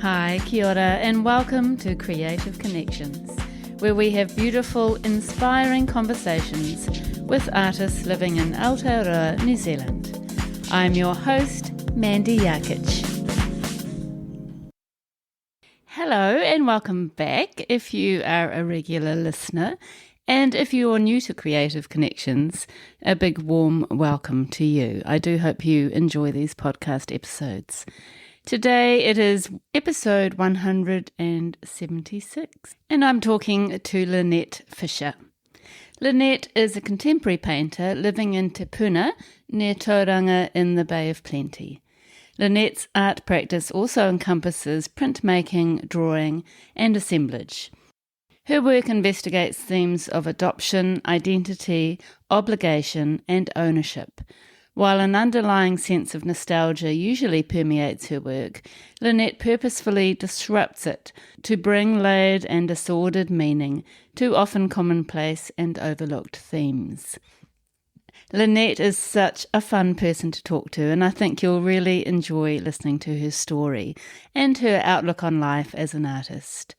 Hi, kia ora, and welcome to Creative Connections, where we have beautiful, inspiring conversations with artists living in Aotearoa, New Zealand. I'm your host, Mandy Yarkich. Hello, and welcome back if you are a regular listener. And if you're new to Creative Connections, a big warm welcome to you. I do hope you enjoy these podcast episodes. Today it is episode 176, and I'm talking to Lynette Fisher. Lynette is a contemporary painter living in Te Puna, near Tauranga in the Bay of Plenty. Lynette's art practice also encompasses printmaking, drawing, and assemblage. Her work investigates themes of adoption, identity, obligation, and ownership. While an underlying sense of nostalgia usually permeates her work, Lynette purposefully disrupts it to bring layered and disordered meaning to often commonplace and overlooked themes. Lynette is such a fun person to talk to, and I think you'll really enjoy listening to her story and her outlook on life as an artist.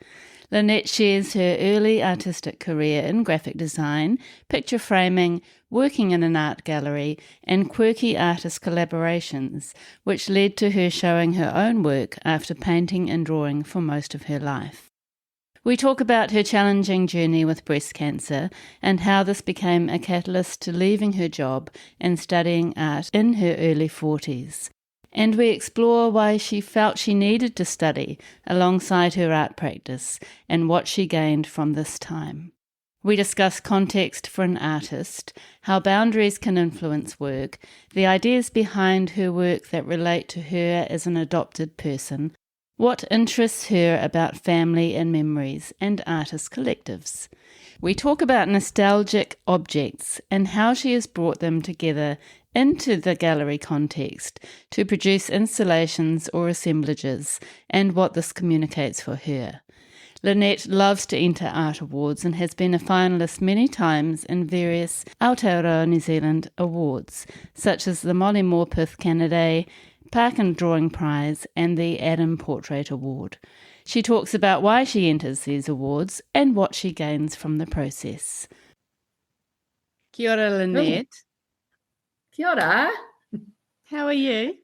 Lynette shares her early artistic career in graphic design, picture framing, working in an art gallery, and quirky artist collaborations, which led to her showing her own work after painting and drawing for most of her life. We talk about her challenging journey with breast cancer and how this became a catalyst to leaving her job and studying art in her early 40s. And we explore why she felt she needed to study alongside her art practice and what she gained from this time. We discuss context for an artist, how boundaries can influence work, the ideas behind her work that relate to her as an adopted person, what interests her about family and memories and artist collectives. We talk about nostalgic objects and how she has brought them together into the gallery context to produce installations or assemblages and what this communicates for her. Lynette loves to enter art awards and has been a finalist many times in various Aotearoa New Zealand awards, such as the Molly Morpeth Canada, Park and Drawing Prize and the Adam Portrait Award. She talks about why she enters these awards and what she gains from the process. Kia ora, Lynette. Kia ora. How are you?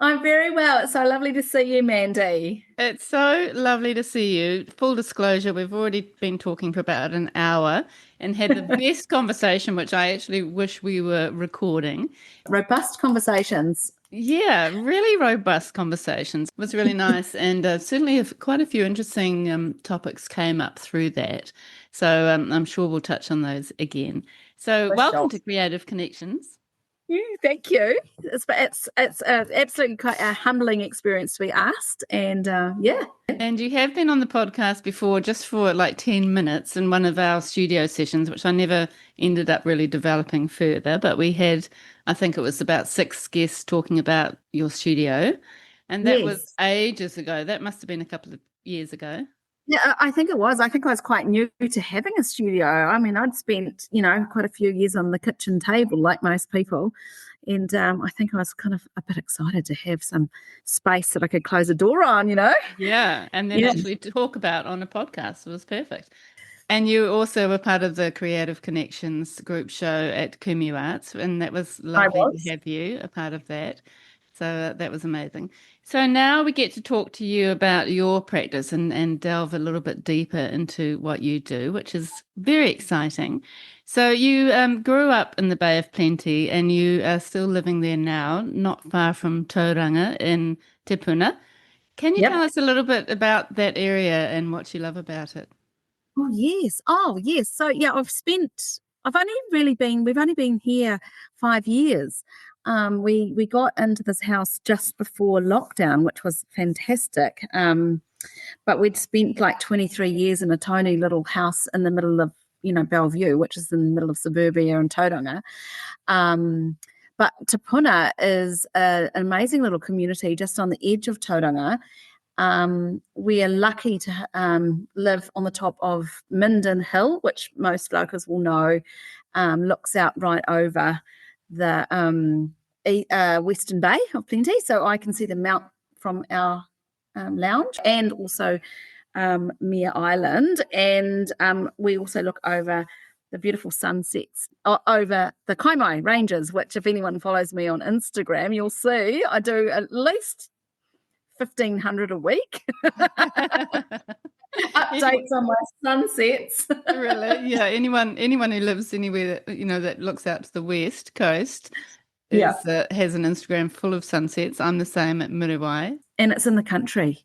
I'm very well. It's so lovely to see you, Mandy. It's so lovely to see you. Full disclosure, we've already been talking for about an hour and had the best conversation, which I actually wish we were recording. Robust conversations. Yeah, really robust conversations. It was really nice, and certainly quite a few interesting topics came up through that. So I'm sure we'll touch on those again. So welcome to Creative Connections. Thank you. It's absolutely quite a humbling experience to be asked, and yeah. And you have been on the podcast before, just for like 10 minutes in one of our studio sessions, which I never ended up really developing further. But we had, I think it was about 6 guests talking about your studio, and that was ages ago. That must have been a couple of years ago. Yeah, I think it was. I think I was quite new to having a studio. I mean, I'd spent, quite a few years on the kitchen table like most people. And I think I was kind of a bit excited to have some space that I could close a door on, Yeah, and then actually talk about on a podcast. It was perfect. And you also were part of the Creative Connections group show at permeates, and that was lovely to have you a part of that. So that was amazing. So now we get to talk to you about your practice and delve a little bit deeper into what you do, which is very exciting. So you grew up in the Bay of Plenty and you are still living there now, not far from Tauranga in Te Puna. Can you tell us a little bit about that area and what you love about it? Oh, yes. So, we've only been here 5 years. We got into this house just before lockdown, which was fantastic. But we'd spent like 23 years in a tiny little house in the middle of, Bellevue, which is in the middle of suburbia and Tauranga. But Te Puna is an amazing little community just on the edge of Tauranga. We are lucky to live on the top of Minden Hill, which most locals will know, looks out right over the Western Bay of Plenty. So I can see the mount from our lounge, and also Mere Island. And we also look over the beautiful sunsets over the Kaimai Ranges, which if anyone follows me on Instagram, you'll see I do at least 1,500 a week. Updates on my sunsets. Really? Yeah. Anyone who lives anywhere that that looks out to the west coast Yeah. has an Instagram full of sunsets. I'm the same at Muriwai. And it's in the country.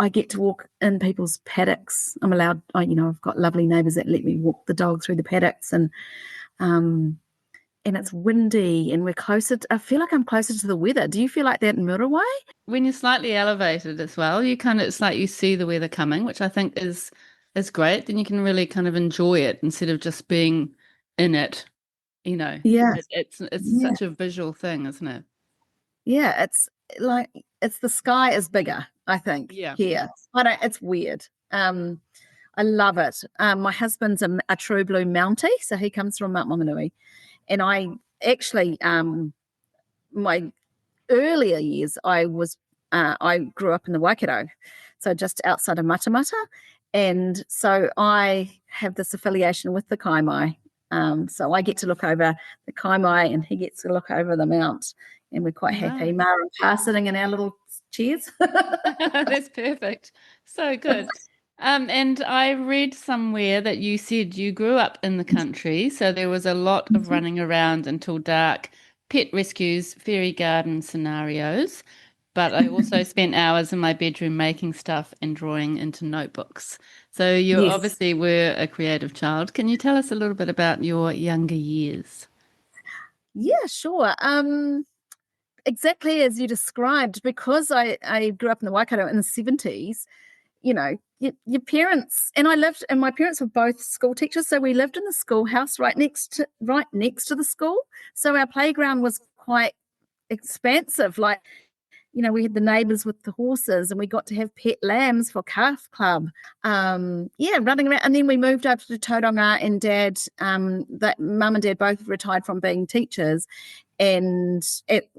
I get to walk in people's paddocks. I'm allowed, I've got lovely neighbours that let me walk the dog through the paddocks, and it's windy, and I feel like I'm closer to the weather. Do you feel like that in Muriwai? When you're slightly elevated as well, it's like you see the weather coming, which I think is great. Then you can really kind of enjoy it instead of just being in it. Yeah. It's Yeah. such a visual thing, isn't it? Yeah, it's the sky is bigger, I think, Yeah. here. It's weird. I love it. My husband's a true blue Mountie, so he comes from Mount Maunganui. And I actually, my earlier years, I grew up in the Waikato, so just outside of Matamata. And so I have this affiliation with the Kaimai. So I get to look over the Kaimai, and he gets to look over the Mount, and we're quite happy. Nice. Mara and Pa sitting in our little chairs. That's perfect. So good. And I read somewhere that you said you grew up in the country, so there was a lot of running around until dark, pet rescues, fairy garden scenarios. But I also spent hours in my bedroom making stuff and drawing into notebooks. So you Yes. obviously were a creative child. Can you tell us a little bit about your younger years? Yeah, sure. Exactly as you described, because I grew up in the Waikato in the 70s, your parents, and my parents were both school teachers, so we lived in the schoolhouse right next to the school. So our playground was quite expansive. Like, we had the neighbours with the horses, and we got to have pet lambs for calf club. Running around. And then we moved over to Tauranga, and mum and dad both retired from being teachers. And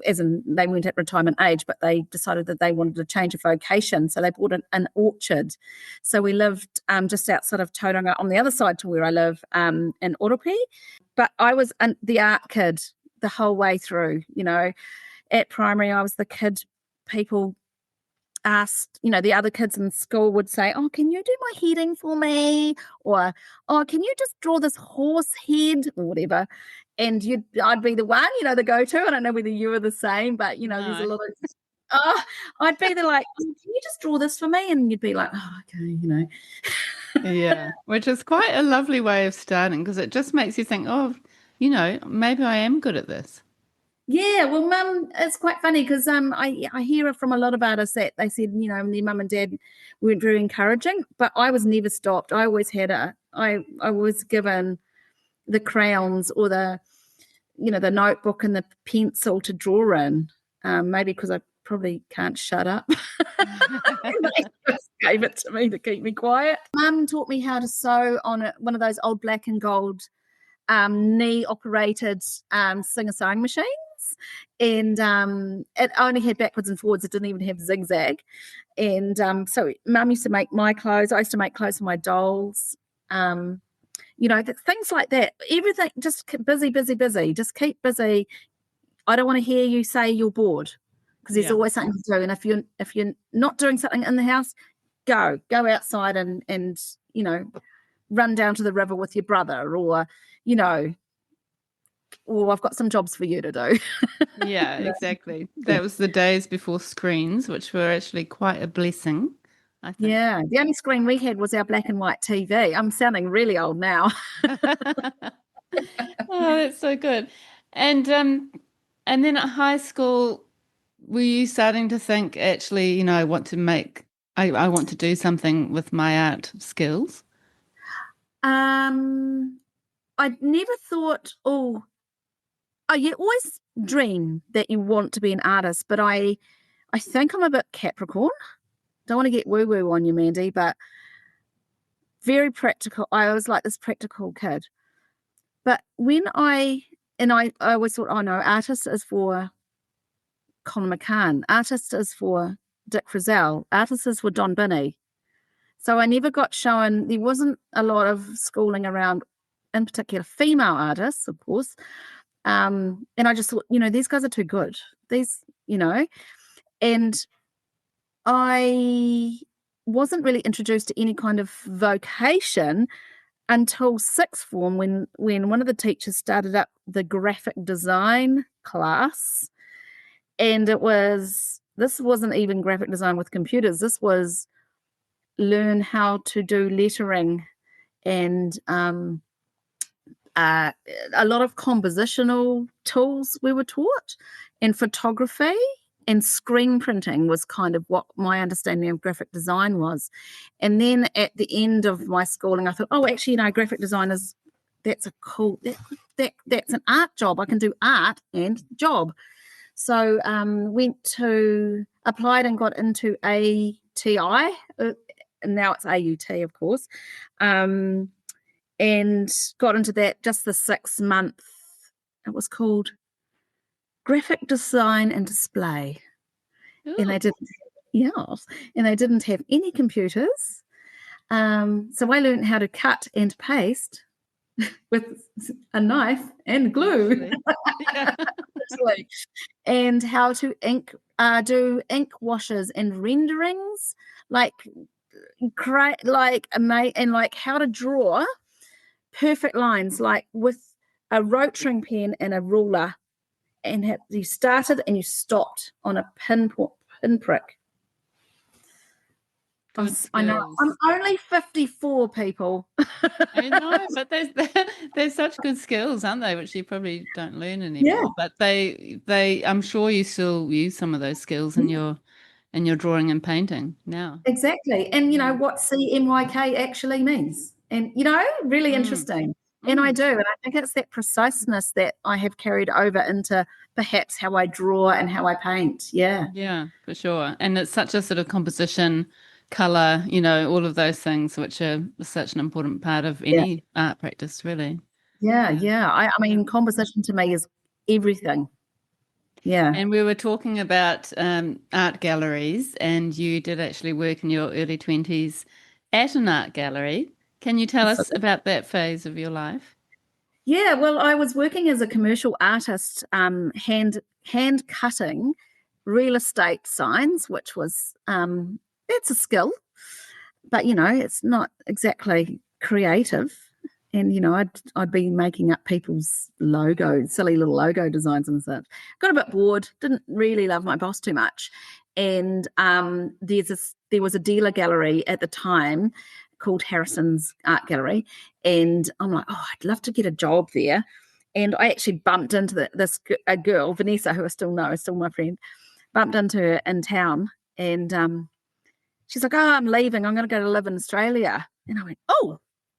as in they weren't at retirement age, but they decided that they wanted to change of vocation. So they bought an orchard. So we lived just outside of Tauranga on the other side to where I live in Oropi. But I was the art kid the whole way through. At primary, I was the kid people asked, the other kids in school would say, "Oh, can you do my heading for me?" Or, "Oh, can you just draw this horse head?" or whatever. And I'd be the one, the go-to. I don't know whether you were the same, but there's a lot of, I'd be the like, "Oh, can you just draw this for me?" And you'd be like, "Oh, okay." Yeah, which is quite a lovely way of starting because it just makes you think, oh, maybe I am good at this. Yeah, well, Mum, it's quite funny because I hear it from a lot of artists that they said, their mum and dad weren't very encouraging, but I was never stopped. I always had I was given the crayons or the notebook and the pencil to draw in. Maybe because I probably can't shut up. They just gave it to me to keep me quiet. Mum taught me how to sew on one of those old black and gold knee operated singer sewing machines. And it only had backwards and forwards. It didn't even have zigzag. And so Mum used to make my clothes. I used to make clothes for my dolls. Things like that. Everything, just busy. Just keep busy. I don't want to hear you say you're bored because there's always something to do. And if you're not doing something in the house, go outside and run down to the river with your brother, or I've got some jobs for you to do. Yeah, exactly. That was the days before screens, which were actually quite a blessing, I think. Yeah, the only screen we had was our black and white TV. I'm sounding really old now. Oh, that's so good. And then at high school, were you starting to think, actually, I want to do something with my art skills? I never thought, you always dream that you want to be an artist, but I think I'm a bit Capricorn. Don't want to get woo-woo on you, Mandy, but very practical. I was like this practical kid. But I always thought, oh no, artist is for Colin McCann. Artist is for Dick Frizzell. Artists were Don Binney. So I never got shown, there wasn't a lot of schooling around, in particular, female artists, of course. And I just thought, these guys are too good. And I wasn't really introduced to any kind of vocation until sixth form when one of the teachers started up the graphic design class. And this wasn't even graphic design with computers. This was learn how to do lettering and a lot of compositional tools we were taught, and photography and screen printing was kind of what my understanding of graphic design was. And then at the end of my schooling, I thought, actually, graphic design that's an art job. I can do art and job. So applied and got into ATI, and now it's AUT, of course, and got into that just the 6 month. It was called Graphic Design and Display. Ooh. And they didn't have any computers. So I learned how to cut and paste with a knife and glue. Yeah. And how to do ink washes and renderings, and how to draw perfect lines, like with a rotring pen and a ruler, and you started and you stopped on a pinprick. I know. I'm only 54, people. I know, but there's such good skills, aren't they? Which you probably don't learn anymore. Yeah. But they I'm sure you still use some of those skills in your drawing and painting now. Exactly. And what CMYK actually means. And really interesting. And I do. And I think it's that preciseness that I have carried over into perhaps how I draw and how I paint. Yeah. Yeah, for sure. And it's such a sort of composition, color, all of those things, which are such an important part of any art practice, really. Yeah. I mean, composition to me is everything. Yeah. And we were talking about art galleries, and you did actually work in your early 20s at an art gallery. Can you tell us about that phase of your life? Yeah, well, I was working as a commercial artist, hand cutting real estate signs, which was it's a skill, but it's not exactly creative. And I'd be making up people's logos, silly little logo designs and such. Got a bit bored. Didn't really love my boss too much. And there was a dealer gallery at the time called Harrison's Art Gallery, and I'm like, I'd love to get a job there. And I actually bumped into a girl, Vanessa, who I still know, is still my friend. Bumped into her in town, and she's like, I'm leaving. I'm going to go to live in Australia. And I went,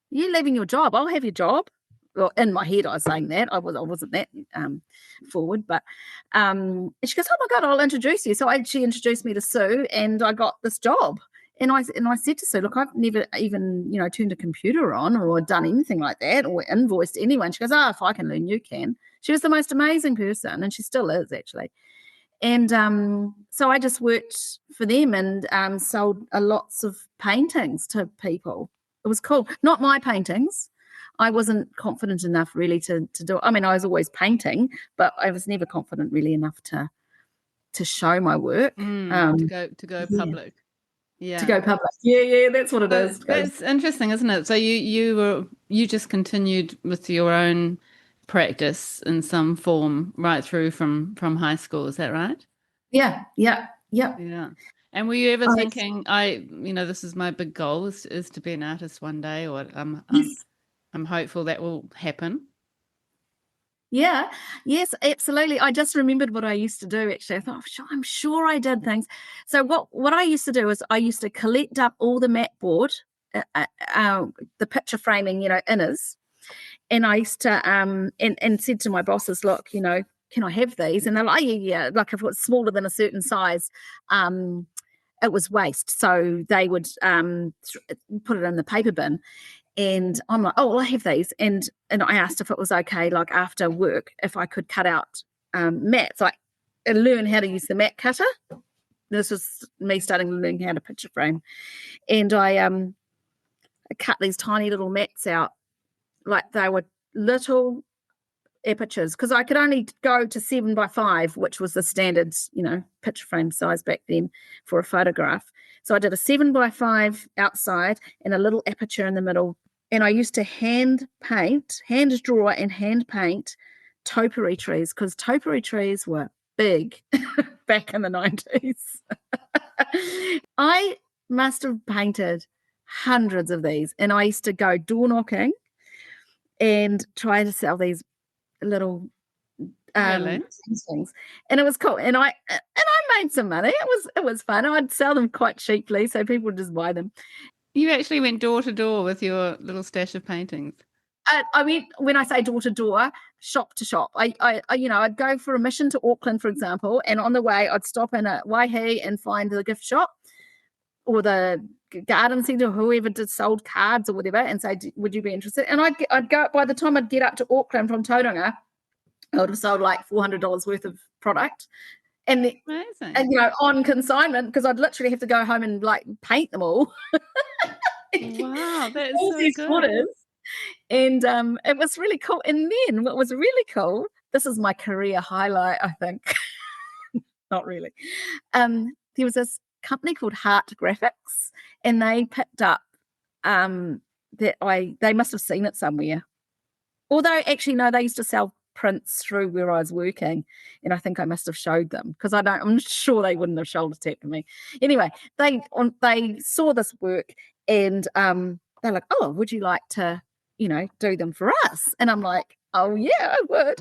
you're leaving your job? I'll have your job. Well, in my head, I was saying that. I wasn't that forward, but and she goes, oh my God, I'll introduce you. So she introduced me to Sue, and I got this job. And I said to Sue, look, I've never even, turned a computer on or done anything like that or invoiced anyone. She goes, if I can learn, you can. She was the most amazing person, and she still is, actually. And so I just worked for them and sold lots of paintings to people. It was cool. Not my paintings. I wasn't confident enough really to do it. I mean, I was always painting, but I was never confident really enough to show my work. To go public. Yeah. To go public. Yeah, that's what it is. That's interesting, isn't it? So you just continued with your own practice in some form right through from high school, is that right? Yeah. And were you ever thinking, this is my big goal is to be an artist one day, or I'm hopeful that will happen? Yeah, yes, absolutely. I just remembered what I used to do, actually. I thought, I'm sure I did things. So what I used to do is I used to collect up all the mat board, the picture framing, inners. And I used to, and said to my bosses, look, can I have these? And they're like, yeah. Like if it was smaller than a certain size, it was waste. So they would put it in the paper bin. And I'm like, I have these. And I asked if it was okay, like after work, if I could cut out mats, like learn how to use the mat cutter. This was me starting learning how to picture frame. And I cut these tiny little mats out, like they were little apertures, because I could only go to 7x5, which was the standard, picture frame size back then for a photograph. So I did a 7x5 outside and a little aperture in the middle. And I used to hand draw and hand paint topiary trees, because topiary trees were big back in the 90s. I must have painted hundreds of these, and I used to go door knocking and try to sell these little things, and it was cool. And I made some money. It was fun. I'd sell them quite cheaply, so people would just buy them. You actually went door to door with your little stash of paintings. I mean, when I say door to door, shop to shop. I'd go for a mission to Auckland, for example, and on the way I'd stop in at Waihi and find the gift shop or the garden centre, or whoever sold cards or whatever, and say, would you be interested? And I'd go, by the time I'd get up to Auckland from Tauranga, I would have sold like $400 worth of product. And, amazing. And on consignment, because I'd literally have to go home and like paint them all. Wow, that's all so these good. Quarters. And it was really cool. And then what was really cool, this is my career highlight, I think. Not really. There was this company called Heart Graphics, and they picked up that they must have seen it somewhere. Although actually, no, they used to sell prints through where I was working, and I think I must have showed them, because I'm sure they wouldn't have shoulder tapped me. Anyway, they saw this work, and they're like, oh, would you like to do them for us? And I'm like, oh yeah, I would.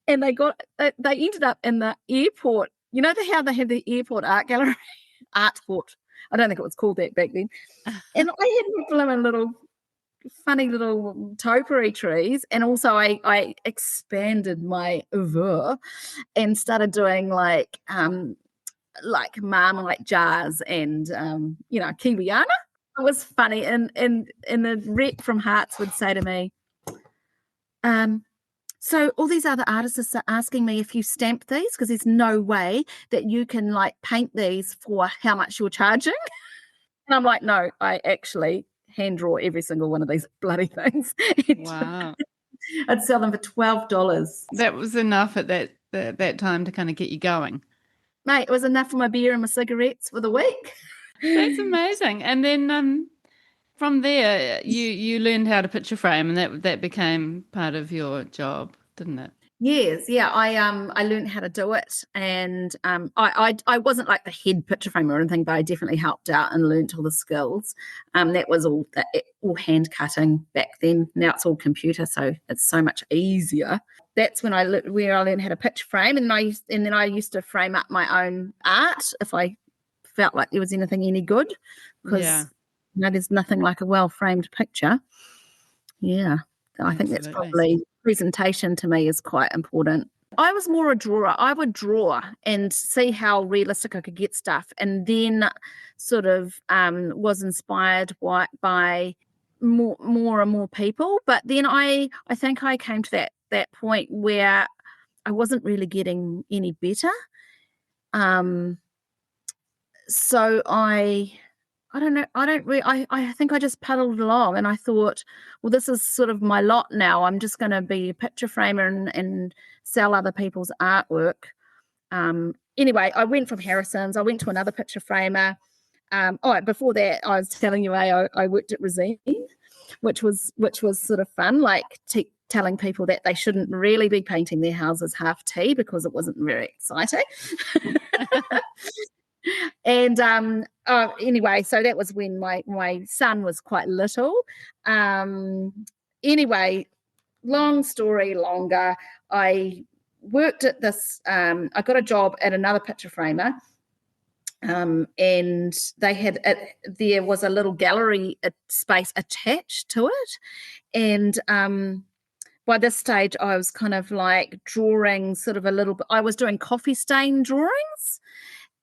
And they ended up in the airport. You know how they had the airport art gallery, art fort. I don't think it was called that back then. And I had little funny little topiary trees, and also I expanded my oeuvre and started doing like Marmite jars and Kiwiana. It was funny, and the rep from Hearts would say to me, so all these other artists are asking me if you stamp these, because there's no way that you can like paint these for how much you're charging. And I'm like, no, I actually hand draw every single one of these bloody things. Wow. I'd sell them for $12. That was enough at that time to kind of get you going. Mate, it was enough for my beer and my cigarettes for the week. That's amazing. And then from there, you learned how to picture frame, and that became part of your job, didn't it? Yes, yeah. I learned how to do it, and I wasn't like the head picture framer or anything, but I definitely helped out and learnt all the skills. That was all hand cutting back then. Now it's all computer, so it's so much easier. That's when I learned how to picture frame, and then I used to frame up my own art if I felt like there was anything any good, because there's nothing like a well framed picture. Yeah, I think that's probably. Presentation to me is quite important. I was more a drawer. I would draw and see how realistic I could get stuff, and then sort of was inspired by more and more people. But then I think I came to that point where I wasn't really getting any better. So I don't know. I think I just paddled along, and I thought, well, this is sort of my lot now. I'm just going to be a picture framer and sell other people's artwork. Anyway, I went from Harrison's. I went to another picture framer. Before that, I was telling you, I worked at Resine, which was sort of fun, like telling people that they shouldn't really be painting their houses half tea, because it wasn't very exciting. And anyway, so that was when my son was quite little. Anyway, long story longer, I worked at this, I got a job at another picture framer, and they had there was a little gallery space attached to it, and by this stage I was kind of like drawing sort of a little bit. I was doing coffee stain drawings,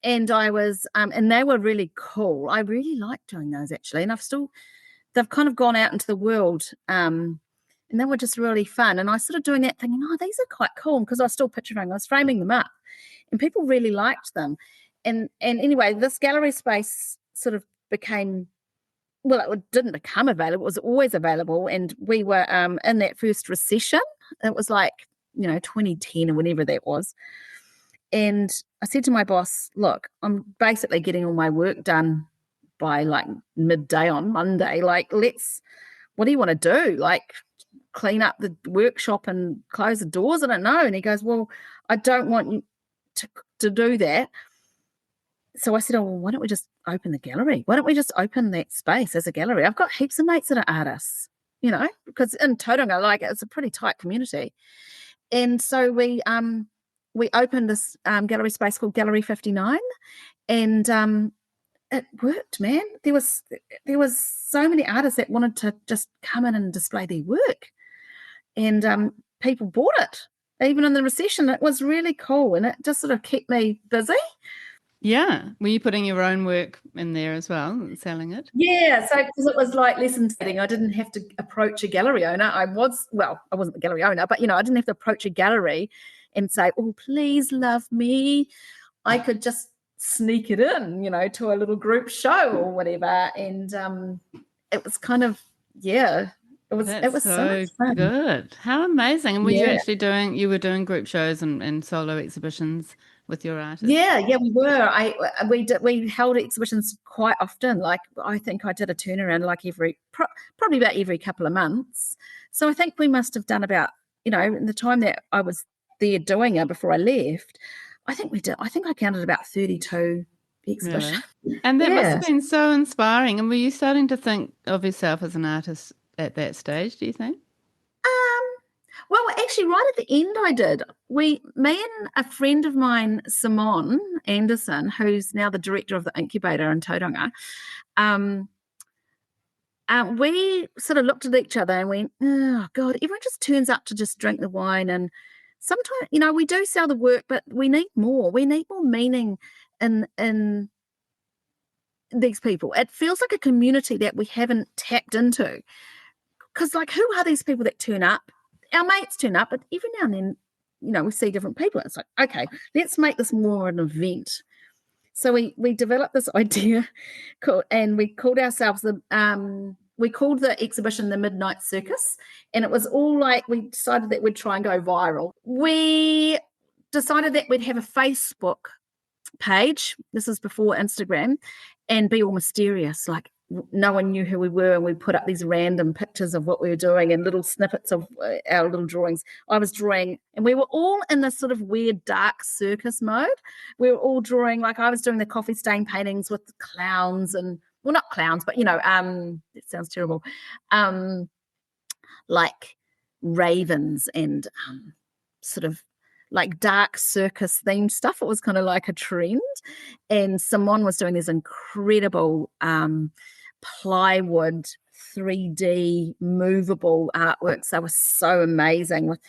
and I was and they were really cool. I really liked doing those, actually, and they've kind of gone out into the world, and they were just really fun. And I started doing that thinking, oh, these are quite cool, because I was still picture framing. I was framing them up, and people really liked them. and anyway, this gallery space sort of became, well, it didn't become available. It was always available. And we were in that first recession. It was like, 2010 or whenever that was. And I said to my boss, look, I'm basically getting all my work done by like midday on Monday. Like, what do you want to do? Like, clean up the workshop and close the doors? I don't know. And he goes, well, I don't want you to do that. So I said, oh, well, why don't we just open the gallery? Why don't we just open that space as a gallery? I've got heaps of mates that are artists, because in Tauranga, like, it's a pretty tight community. And so we opened this gallery space called Gallery 59, and it worked, man. There was so many artists that wanted to just come in and display their work, and people bought it. Even in the recession, it was really cool, and it just sort of kept me busy. Yeah. Were you putting your own work in there as well, selling it? Yeah, so because it was like lesson setting, I didn't have to approach a gallery owner. I wasn't the gallery owner, but I didn't have to approach a gallery and say, oh, please love me. I could just sneak it in, to a little group show or whatever. And it was kind of, it was so much fun. Good. How amazing. And were you actually doing group shows and solo exhibitions with your artists? Yeah, we were. We held exhibitions quite often. Like, I think I did a turnaround like probably about every couple of months. So I think we must have done about, in the time that I was there doing it before I left, I think I counted about 32 exhibitions. Really? And that must have been so inspiring. And were you starting to think of yourself as an artist at that stage, do you think? Well, actually, right at the end, I did. Me and a friend of mine, Simone Anderson, who's now the director of the incubator in Tauranga, we sort of looked at each other and went, oh, God, everyone just turns up to just drink the wine. And sometimes, we do sell the work, but we need more. We need more meaning in these people. It feels like a community that we haven't tapped into. Because, like, who are these people that turn up? Our mates turn up, but every now and then, we see different people. It's like, okay, let's make this more an event. So we developed this idea, and we called ourselves we called the exhibition the Midnight Circus, and it was all like, we decided that we'd try and go viral. We decided that we'd have a Facebook page. This is before Instagram, and be all mysterious, like no one knew who we were, and we put up these random pictures of what we were doing and little snippets of our little drawings. I was drawing, and we were all in this sort of weird dark circus mode. We were all drawing, like I was doing the coffee stain paintings with clowns, and well, not clowns, but it sounds terrible, like ravens and sort of like dark circus themed stuff. It was kind of like a trend. And Simone was doing these incredible plywood 3D movable artworks. They were so amazing with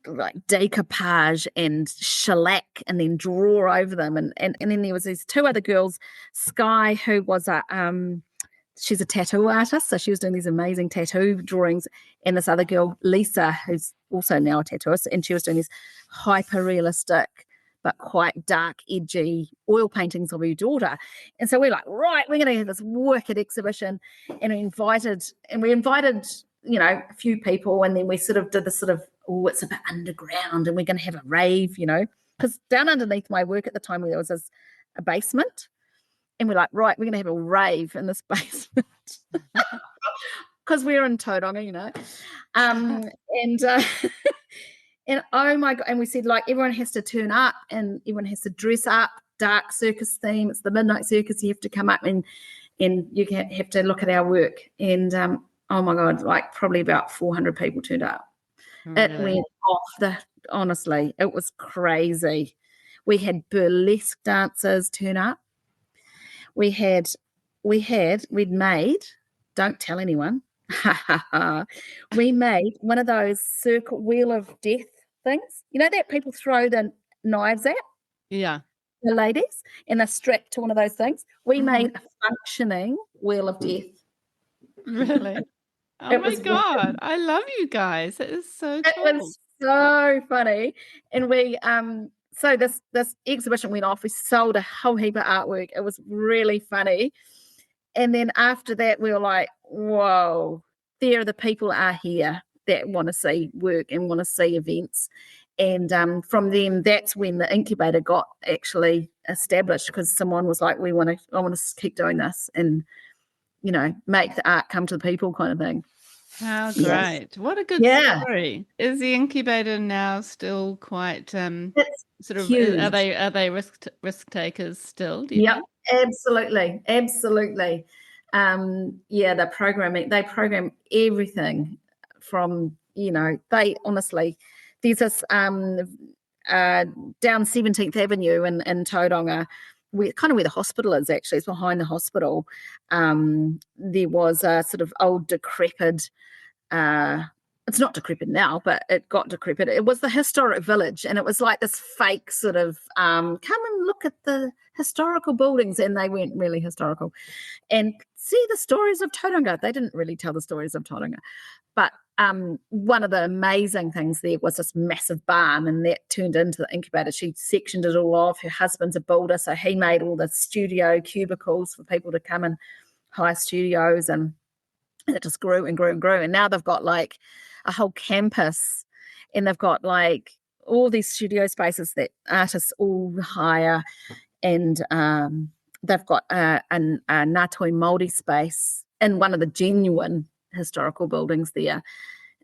like decoupage and shellac, and then draw over them. And then there was these two other girls, Sky, who was she's a tattoo artist, so she was doing these amazing tattoo drawings, and this other girl, Lisa, who's also now a tattooist, and she was doing these hyper realistic but quite dark, edgy oil paintings of her daughter. And so we're like, right, we're going to have this wicked exhibition, and we invited a few people, and then we sort of did this sort of, it's a bit underground, and we're going to have a rave, because down underneath my work at the time there was a basement. And we're like, right, we're going to have a rave in this basement because we're in Tauranga, and oh my God, and we said, like, everyone has to turn up and everyone has to dress up, dark circus theme. It's the Midnight Circus. You have to come up and you have to look at our work. And oh my God, like probably about 400 people turned up. Really? It went off honestly, it was crazy. We had burlesque dancers turn up. We'd made, don't tell anyone, we made one of those circle wheel of death things, that people throw the knives at? Yeah. The ladies, and they're strapped to one of those things. We made a functioning wheel of death. Really? Oh my God. I love you guys. It is so cool. It was so funny. And we so this exhibition went off. We sold a whole heap of artwork. It was really funny. And then after that, we were like, whoa, there are the people are here that want to see work and want to see events. And from them, that's when the incubator got actually established, because someone was like, I want to keep doing this and, make the art come to the people kind of thing. How Yes. great. What a good story. Is the incubator now still quite It's sort of, huge. are they risk takers still, do you Yep, think? absolutely. Absolutely. The programming, they program everything from, they honestly, there's this down 17th Avenue in Tauranga, kind of where the hospital is actually, it's behind the hospital. There was a sort of old decrepit, it's not decrepit now, but it got decrepit. It was the historic village, and it was like this fake sort of come and look at the historical buildings, and they weren't really historical. And see the stories of Tauranga. They didn't really tell the stories of Tauranga. But one of the amazing things there was this massive barn, and that turned into the incubator. She sectioned it all off. Her husband's a builder, so he made all the studio cubicles for people to come and hire studios, and it just grew and grew and grew. And now they've got like a whole campus, and they've got like all these studio spaces that artists all hire, and they've got a Ngātoi Māori space in one of the genuine historical buildings there.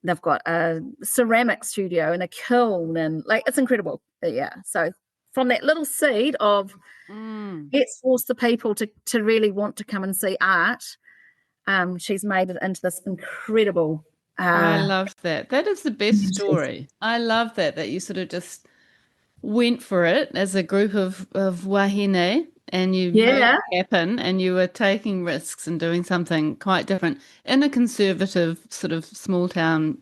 They've got a ceramic studio and a kiln, and like it's incredible. Yeah. So from that little seed of let's force the people to really want to come and see art, she's made it into this incredible. I love that. That is the best story. I love that you sort of just went for it as a group of wahine, and you made it happen, and you were taking risks and doing something quite different in a conservative sort of small town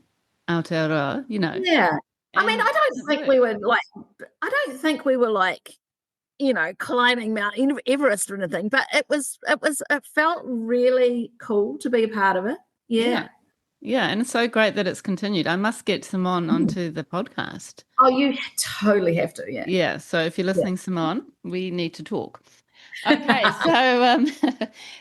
Aotearoa, Yeah. I mean, I don't think we were like, climbing Mount Everest or anything, but it felt really cool to be a part of it. Yeah. Yeah, and it's so great that it's continued. I must get Simone onto the podcast. Oh, you totally have to, yeah. Yeah, so if you're listening, Simone, we need to talk. Okay, so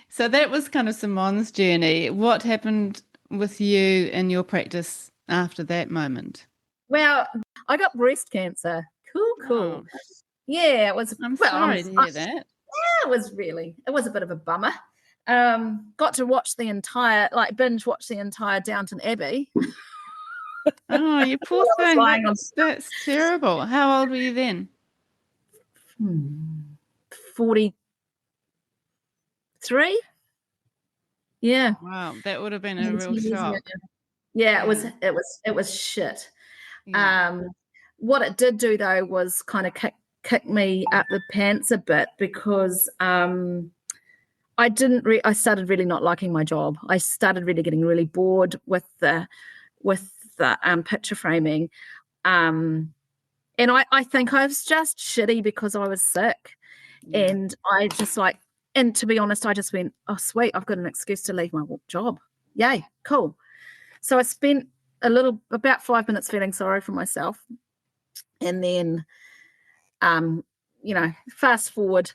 so that was kind of Simone's journey. What happened with you and your practice after that moment? Well, I got breast cancer. Cool. Oh, Yeah, it was. I'm sorry to hear that. Yeah, it was a bit of a bummer. Got to watch binge watch the entire Downton Abbey. Oh, you poor thing. That's terrible. How old were you then? 43. Yeah. Wow, that would have been a real shock. Yeah, it was shit. Yeah. What it did do though was kind of kick me up the pants a bit, because I started really not liking my job. I started really getting really bored with the picture framing. And I think I was just shitty because I was sick. Yeah. And I just and to be honest, I just went, oh, sweet, I've got an excuse to leave my job. Yay, cool. So I spent about 5 minutes feeling sorry for myself. And then, fast forward,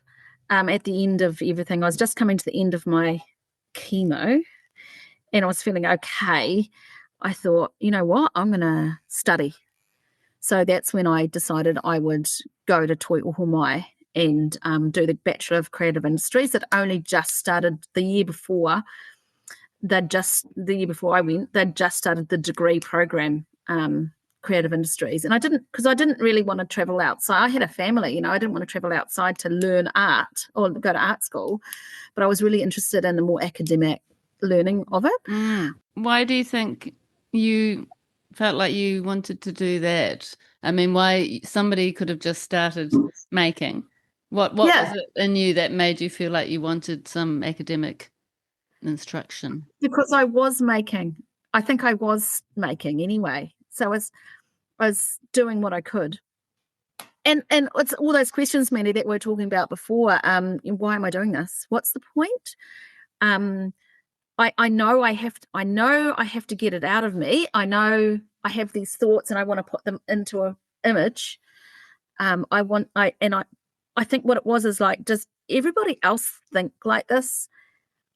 at the end of everything, I was just coming to the end of my chemo, and I was feeling okay. I thought, you know what, I'm going to study. So that's when I decided I would go to Toi Ohomai and do the Bachelor of Creative Industries. It only just started the year before. The year before I went, they'd just started the degree program, Creative Industries. And I didn't really want to travel outside. I had a family, I didn't want to travel outside to learn art or go to art school, but I was really interested in the more academic learning of it. Why do you think you felt like you wanted to do that? I mean, why somebody could have just started making? What was it in you that made you feel like you wanted some academic instruction? Because I was making. I think I was making anyway. So I was doing what I could. And it's all those questions, Mandy, that we were talking about before. Why am I doing this? What's the point? I know I have to get it out of me. I know I have these thoughts and I want to put them into an image. I think what it was is like, does everybody else think like this?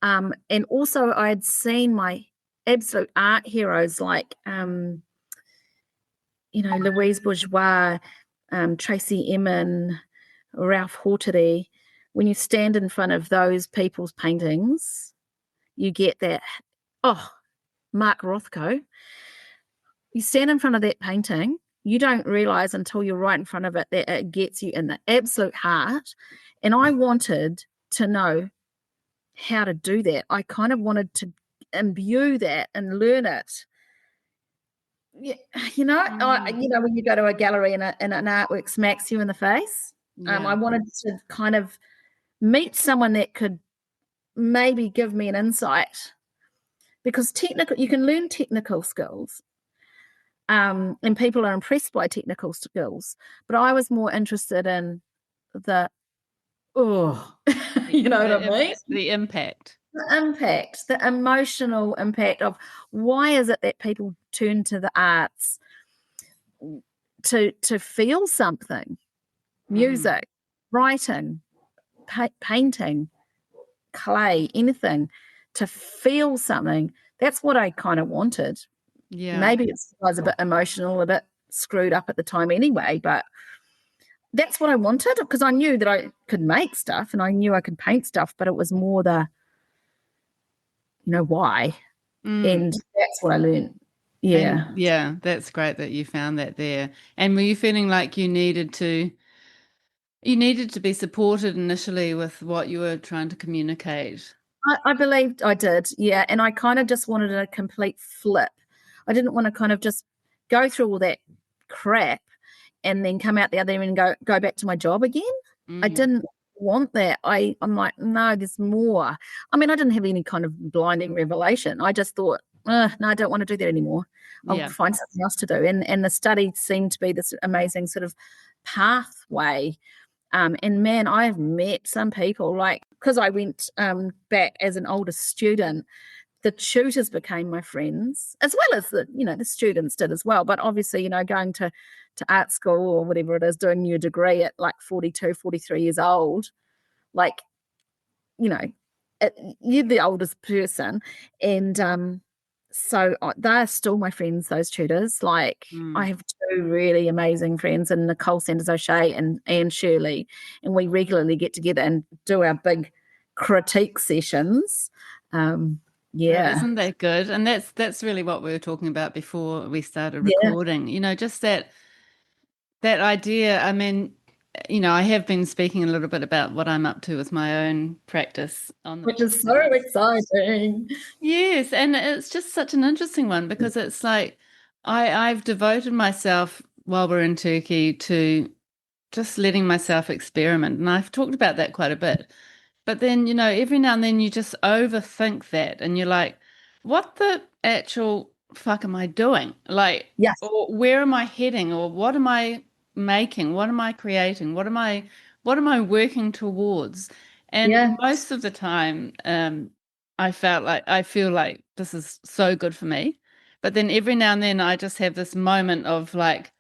And also I had seen my absolute art heroes like, Louise Bourgeois, Tracy Emin, Ralph Hortery. When you stand in front of those people's paintings, you get that, Mark Rothko. You stand in front of that painting, you don't realize until you're right in front of it that it gets you in the absolute heart. And I wanted to know how to do that. I kind of wanted to imbue that and learn it. Yeah, when you go to a gallery and an artwork smacks you in the face, I wanted to kind of meet someone that could maybe give me an insight, because you can learn technical skills, and people are impressed by technical skills, but I was more interested in the you know what I mean? The impact. The impact, the emotional impact of why is it that people turn to the arts to feel something, music, writing, painting, clay, anything, to feel something. That's what I kind of wanted. Yeah. Maybe I was a bit emotional, a bit screwed up at the time anyway, but that's what I wanted, because I knew that I could make stuff and I knew I could paint stuff, but it was more the, why. And that's what I learned. Yeah. And yeah, that's great that you found that there. And were you feeling like you needed to be supported initially with what you were trying to communicate? I believed I did, yeah. And I kind of just wanted a complete flip. I didn't want to kind of just go through all that crap and then come out the other end and go back to my job again. I didn't want that. I'm like, no, there's more. I mean, I didn't have any kind of blinding revelation. I just thought, no, I don't want to do that anymore. I'll find something else to do. And the study seemed to be this amazing sort of pathway. And man, I've met some people, like, because I went back as an older student, the tutors became my friends, as well as the students did as well. But obviously, going to art school or whatever it is, doing your degree at like 42, 43 years old, like, you're the oldest person. And so they're still my friends, those tutors. Like, I have two really amazing friends, and Nicole Sanders O'Shea and Anne Shirley, and we regularly get together and do our big critique sessions. Isn't that good? And that's really what we were talking about before we started recording. Just that idea. I mean, I have been speaking a little bit about what I'm up to with my own practice which is so exciting. Yes, and it's just such an interesting one, because it's like I've devoted myself while we're in Turkey to just letting myself experiment, and I've talked about that quite a bit. But then, every now and then you just overthink that, and you're like, what the actual fuck am I doing? Like, Yes. or where am I heading? Or what am I making? What am I creating? What am I working towards? And most of the time, I feel like this is so good for me. But then every now and then I just have this moment of like,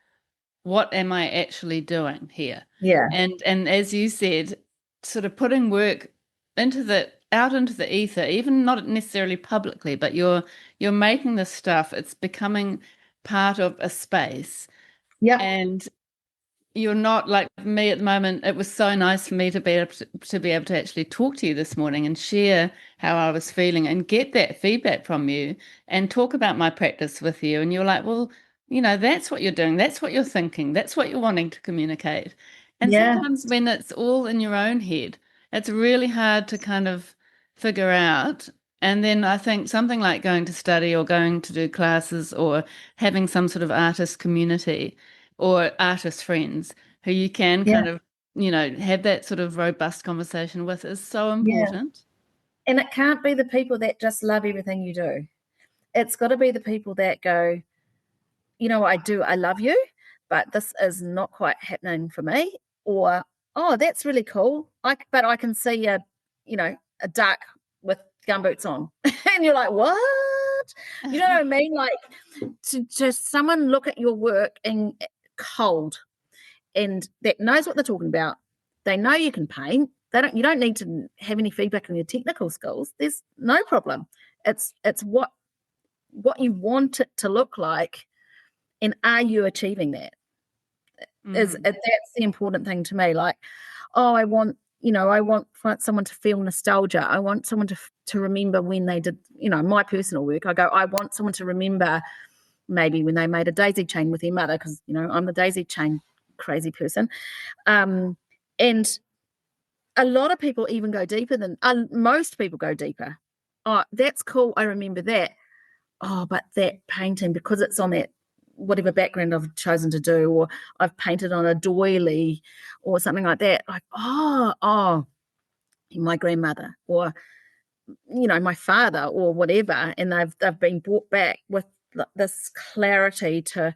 what am I actually doing here? Yeah. And as you said, sort of putting work out into the ether, even not necessarily publicly, but you're making this stuff, it's becoming part of a space. Yeah. And you're not like me at the moment. It was so nice for me to be able to actually talk to you this morning and share how I was feeling and get that feedback from you and talk about my practice with you. And you're like, well, that's what you're doing. That's what you're thinking. That's what you're wanting to communicate. And sometimes when it's all in your own head, it's really hard to kind of figure out. And then I think something like going to study or going to do classes or having some sort of artist community or artist friends who you can kind of, have that sort of robust conversation with is so important. And it can't be the people that just love everything you do. It's got to be the people that go, I love you, but this is not quite happening for me. Or, oh, that's really cool. But I can see a duck with gumboots on. And you're like, what? You know what I mean? Like, to someone look at your work and cold and that knows what they're talking about. They know you can paint. You don't need to have any feedback on your technical skills. There's no problem. It's what you want it to look like, and are you achieving that? That's the important thing to me. Like, I want someone to feel nostalgia. I want someone to remember when they did, my personal work. I want someone to remember maybe when they made a daisy chain with their mother, because I'm the daisy chain crazy person. And a lot of people even go deeper than most people go deeper. Oh, that's cool. I remember that. Oh, but that painting, because it's on that whatever background I've chosen to do, or I've painted on a doily or something like that. Like, oh, my grandmother, or my father, or whatever, and they've been brought back with this clarity to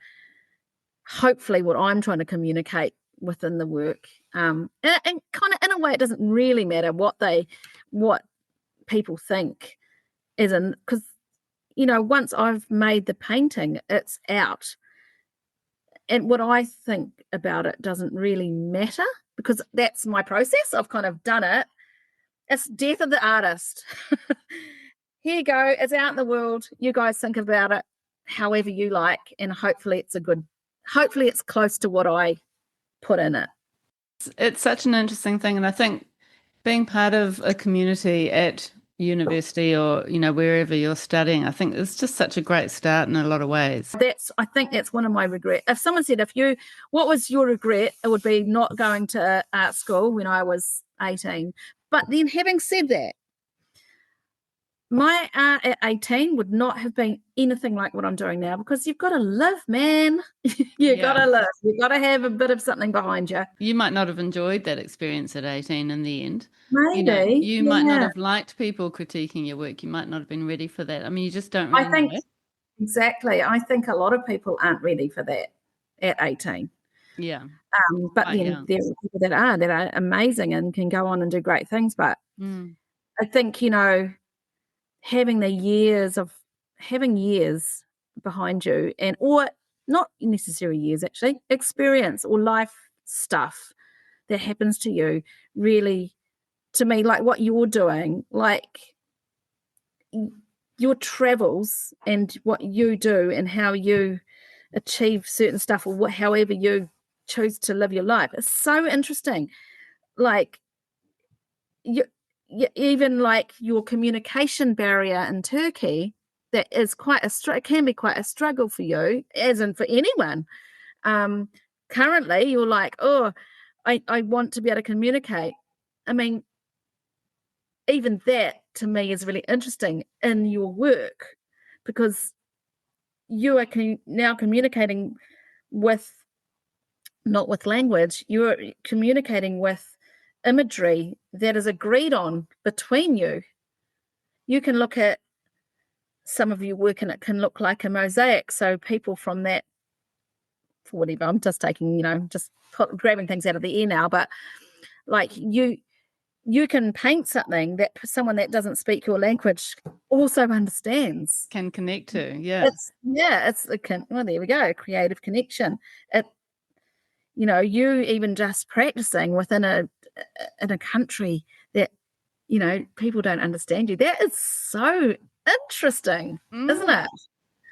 hopefully what I'm trying to communicate within the work. And kind of in a way, it doesn't really matter what people think, because once I've made the painting, it's out. And what I think about it doesn't really matter, because that's my process. I've kind of done it. It's death of the artist. Here you go. It's out in the world. You guys think about it however you like, and hopefully it's close to what I put in it. It's such an interesting thing, and I think being part of a community at university or wherever you're studying, I think it's just such a great start in a lot of ways. I think that's one of my regrets. If someone said, what was your regret, it would be not going to art school when I was 18. But then, having said that, my art at 18 would not have been anything like what I'm doing now, because you've got to live, man. You've got to live. You've got to have a bit of something behind you. You might not have enjoyed that experience at 18 in the end. Maybe. You might not have liked people critiquing your work. You might not have been ready for that. I mean, you just don't really know. Exactly. I think a lot of people aren't ready for that at 18. Yeah. But then there are people that are amazing and can go on and do great things. But I think, having years behind you, or not necessarily years, actually, experience or life stuff that happens to you, really, to me, like what you're doing, like your travels and what you do and how you achieve certain stuff, or however you choose to live your life, is so interesting. Like, even like your communication barrier in Turkey, that is can be quite a struggle for you, as in for anyone. Currently, you're like, I want to be able to communicate. I mean, even that to me is really interesting in your work, because you are now communicating not with language, you're communicating with imagery that is agreed on between you. You can look at some of your work and it can look like a mosaic. So people from that, for whatever, I'm just taking, grabbing things out of the air now, but like you can paint something that someone that doesn't speak your language also understands. Can connect to, yeah. Well, there we go, creative connection. You even just practicing within in a country that, people don't understand you. That is so interesting, isn't it?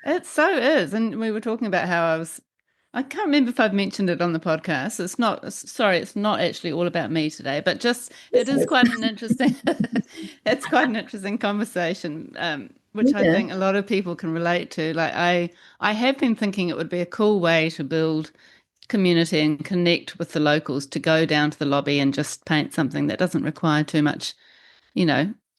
It so is. And we were talking about how I can't remember if I've mentioned it on the podcast. It's not actually all about me today, but it is quite an interesting, it's quite an interesting conversation, which I think a lot of people can relate to. Like I have been thinking it would be a cool way to build community and connect with the locals, to go down to the lobby and just paint something that doesn't require too much,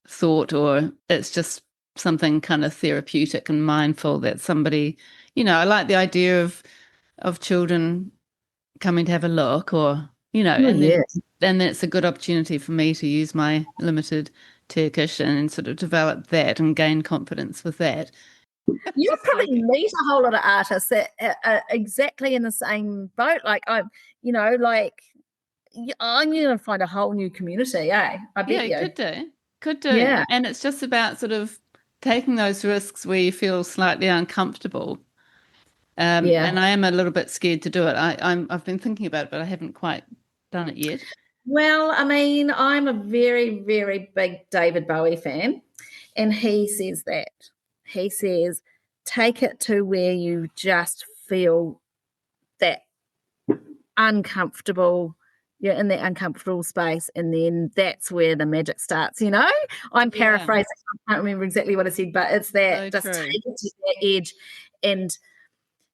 thought, or it's just something kind of therapeutic and mindful that somebody, I like the idea of children coming to have a look, or, then it's a good opportunity for me to use my limited Turkish and sort of develop that and gain confidence with that. You probably meet a whole lot of artists that are exactly in the same boat. Like I'm going to find a whole new community, I bet you. Could do. Yeah. And it's just about sort of taking those risks where you feel slightly uncomfortable, Yeah. And I am a little bit scared to do it. I've been thinking about it, but I haven't quite done it yet. Well, I mean, I'm a very, very big David Bowie fan, and he says that. He says, take it to where you just feel that uncomfortable, you're in that uncomfortable space, and then that's where the magic starts, you know? I'm Yeah, paraphrasing, I can't remember exactly what I said, but it's that so just true. take it to that edge. And,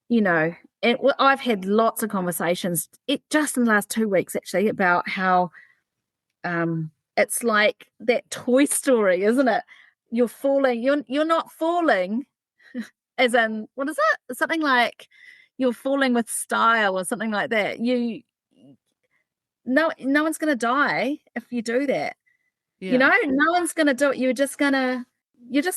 you know, and I've had lots of conversations, just in the last 2 weeks actually, about how it's like that Toy Story, isn't it? You're falling, you're not falling as in, what is it? Something like you're falling with style or something like that. No one's going to die if you do that. You Yeah, know, no one's going to do it. You just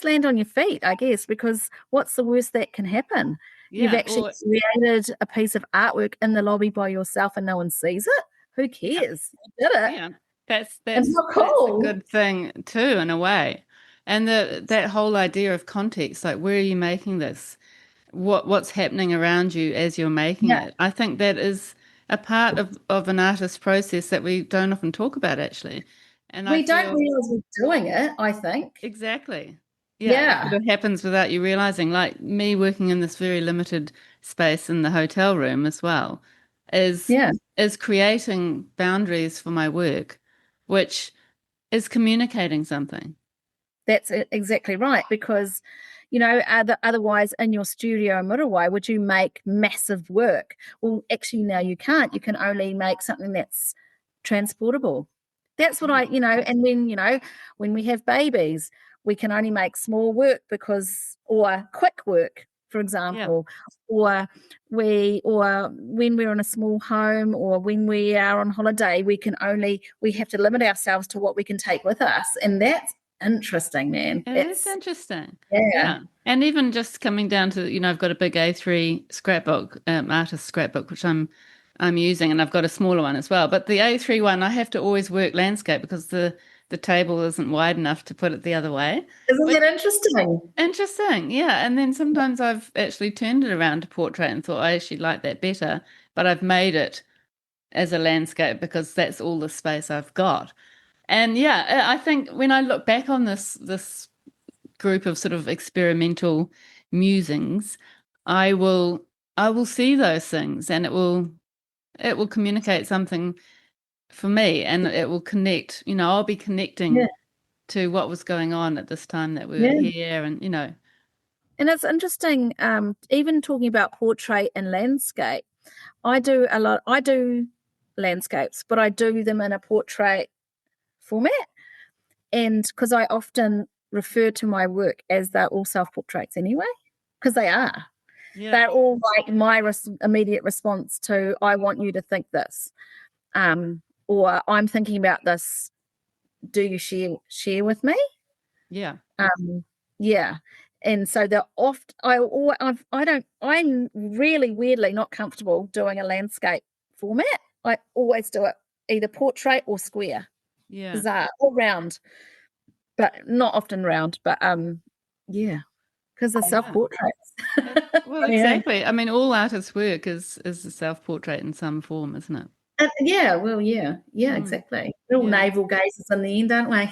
land on your feet, I guess, because what's the worst that can happen? You've yeah, actually created a piece of artwork in the lobby by yourself and no one sees it. Who yeah, cares? You did it. yeah. That's And that's how that's a cool. good thing too, in a way. And that whole idea of context, like where are you making this? What's happening around you as you're making Yeah. it? I think that is a part of an artist's process that we don't often talk about actually. And I We don't feel realize we're doing it, I think. exactly. Yeah, it Yeah. sort of happens without you realizing. Like me working in this very limited space in the hotel room as well, is Yeah. is creating boundaries for my work, which is communicating something. That's exactly right. Because, you know, otherwise in your studio in Muriwai, would you make massive work? Well, actually, now you can't. You can only make something that's transportable. That's what Yeah. and when we have babies, we can only make small work or quick work, for Yeah. example, or or when we're in a small home or when we are on holiday, we have to limit ourselves to what we can take with us. And that's interesting, man. It is interesting. Yeah, Yeah. And even just coming down to, I've got a big A3 scrapbook, artist scrapbook, which I'm using, and I've got a smaller one as well. But the A3 one, I have to always work landscape because the table isn't wide enough to put it the other way. isn't Which that interesting? interesting. Yeah. And then sometimes I've actually turned it around to portrait and thought I actually like that better, but I've made it as a landscape because that's all the space I've got. And yeah, I think when I look back on this group of sort of experimental musings, I will I will see those things and it will communicate something for me and it will connect, I'll be Yeah, connecting to what was going on at this time that we were yeah. here and And it's interesting, even talking about portrait and landscape. I do landscapes, but I do them in a portrait format. And because I often refer to my work as they're all self portraits anyway, because they are. yeah, They're all like my immediate response to, I want you to think this. Or I'm thinking about this. Do you share with me? yeah, Yeah. And so they're oft I'm really weirdly not comfortable doing a landscape format. I always do it either portrait or square. yeah, Bizarre. Or round, but not often round. But yeah, because they're yeah. self-portraits. Well, Yeah. exactly. I mean, all artists' work is a self-portrait in some form, isn't it? Yeah, well, yeah. Yeah, Mm, exactly. We're all yeah. navel gazers in the end, aren't we?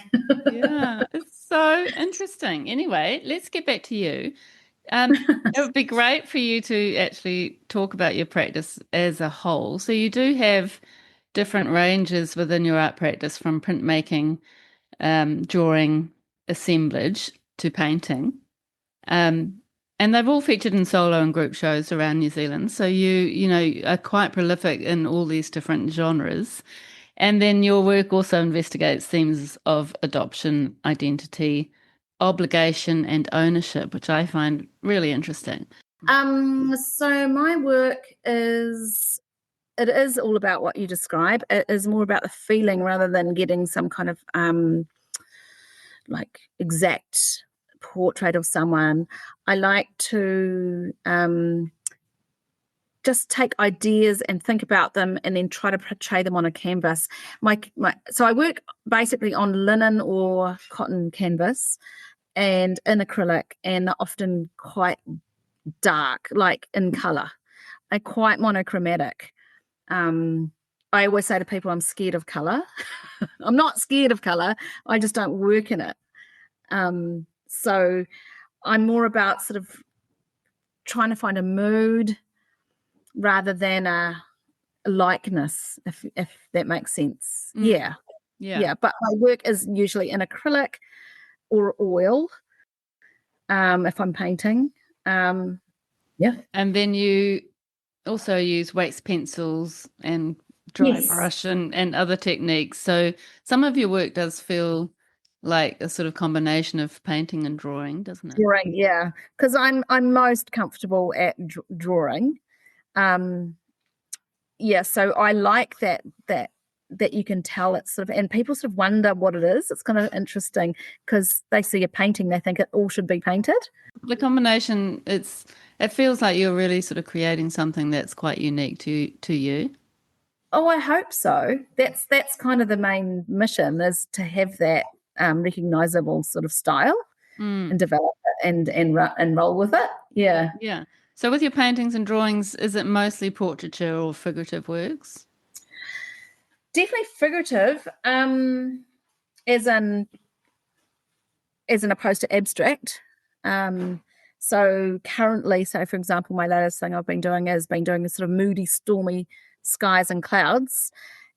Yeah, it's so interesting. Anyway, let's get back to you. It would be great for you to actually talk about your practice as a whole. So you do have different ranges within your art practice from printmaking, drawing, assemblage to painting. Um, and they've all featured in solo and group shows around New Zealand. So you are quite prolific in all these different genres. And then your work also investigates themes of adoption, identity, obligation, and ownership, which I find really interesting. So my work it is all about what you describe. It is more about the feeling rather than getting some kind of like exact portrait of someone. I like to just take ideas and think about them and then try to portray them on a canvas. So I work basically on linen or cotton canvas and in acrylic, and they're often quite dark, like in colour, and quite monochromatic. I always say to people, I'm scared of colour. I'm not scared of colour. I just don't work in it. So I'm more about sort of trying to find a mood rather than a likeness, if that makes sense. Yeah. But my work is usually in acrylic or oil. If I'm painting, and then you also use wax pencils and dry brush and other techniques. So some of your work does feel like a sort of combination of painting and drawing, doesn't it? Drawing, yeah, because I'm most comfortable at drawing. So I like that you can tell it's sort of, and people sort of wonder what it is. It's kind of interesting because they see a painting, they think it all should be painted. The combination, it feels like you're really sort of creating something that's quite unique to you. Oh, I hope so. That's kind of the main mission, is to have that recognizable sort of style and develop it and roll with it. Yeah. So with your paintings and drawings, is it mostly portraiture or figurative works? Definitely figurative, as in opposed to abstract. So currently, for example, my latest thing I've been doing a sort of moody, stormy skies and clouds,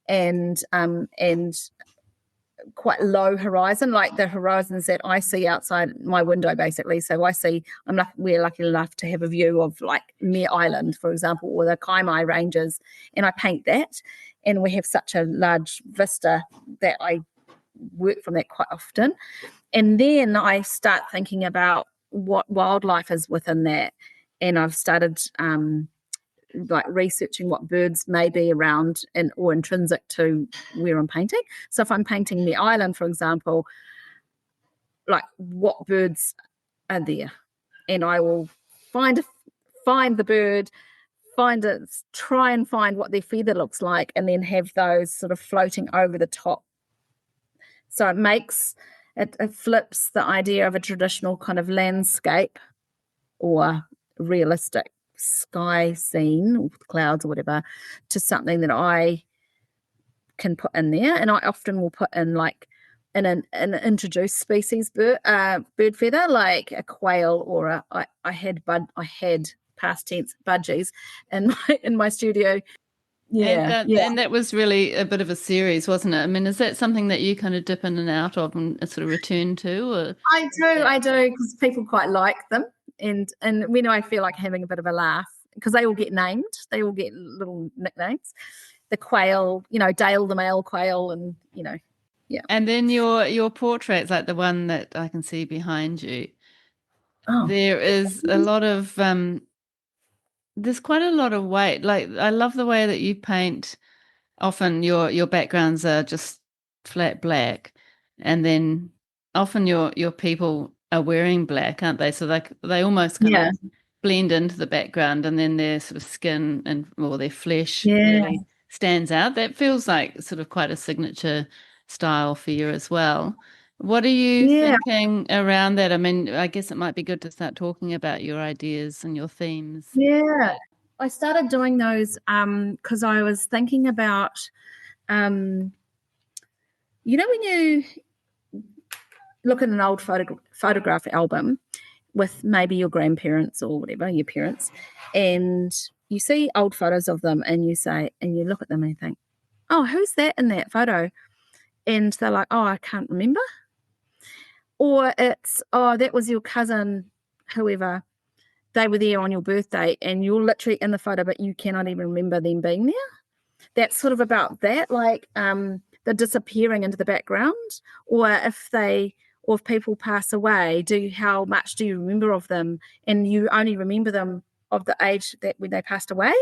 and quite low horizon, like the horizons that I see outside my window, basically. So we're lucky enough to have a view of like Mere Island, for example, or the Kaimai Ranges, and I paint that, and we have such a large vista that I work from that quite often. And then I start thinking about what wildlife is within that, and I've started like researching what birds may be around or intrinsic to where I'm painting. So if I'm painting the island, for example, like what birds are there, and I will find the bird, try and find what their feather looks like, and then have those sort of floating over the top. So it flips the idea of a traditional kind of landscape or realistic sky scene with clouds or whatever to something that I can put in there. And I often will put in like an introduced species bird feather, like a quail or I had past tense budgies in my studio. And that was really a bit of a series, wasn't it? I mean, is that something that you kind of dip in and out of and sort of return to? Or? I do, because people quite like them. And when I feel like having a bit of a laugh, because they all get named, they all get little nicknames. The quail, Dale the male quail, and yeah. And then your portraits, like the one that I can see behind you, there is a lot of there's quite a lot of weight. Like I love the way that you paint. Often your backgrounds are just flat black, and then often your people are wearing black, aren't they? So they almost kind of blend into the background, and then their sort of skin or their flesh really stands out. That feels like sort of quite a signature style for you as well. What are you thinking around that? I mean, I guess it might be good to start talking about your ideas and your themes. Yeah. I started doing those because I was thinking about, when you look at an old photograph album with maybe your grandparents or whatever, your parents, and you see old photos of them, and you look at them and you think, oh, who's that in that photo? And they're like, oh, I can't remember. Or it's, oh, that was your cousin, whoever. They were there on your birthday, and you're literally in the photo, but you cannot even remember them being there. That's sort of about that, like the disappearing into the background. Or if people pass away, how much do you remember of them? And you only remember them of the age that when they passed away.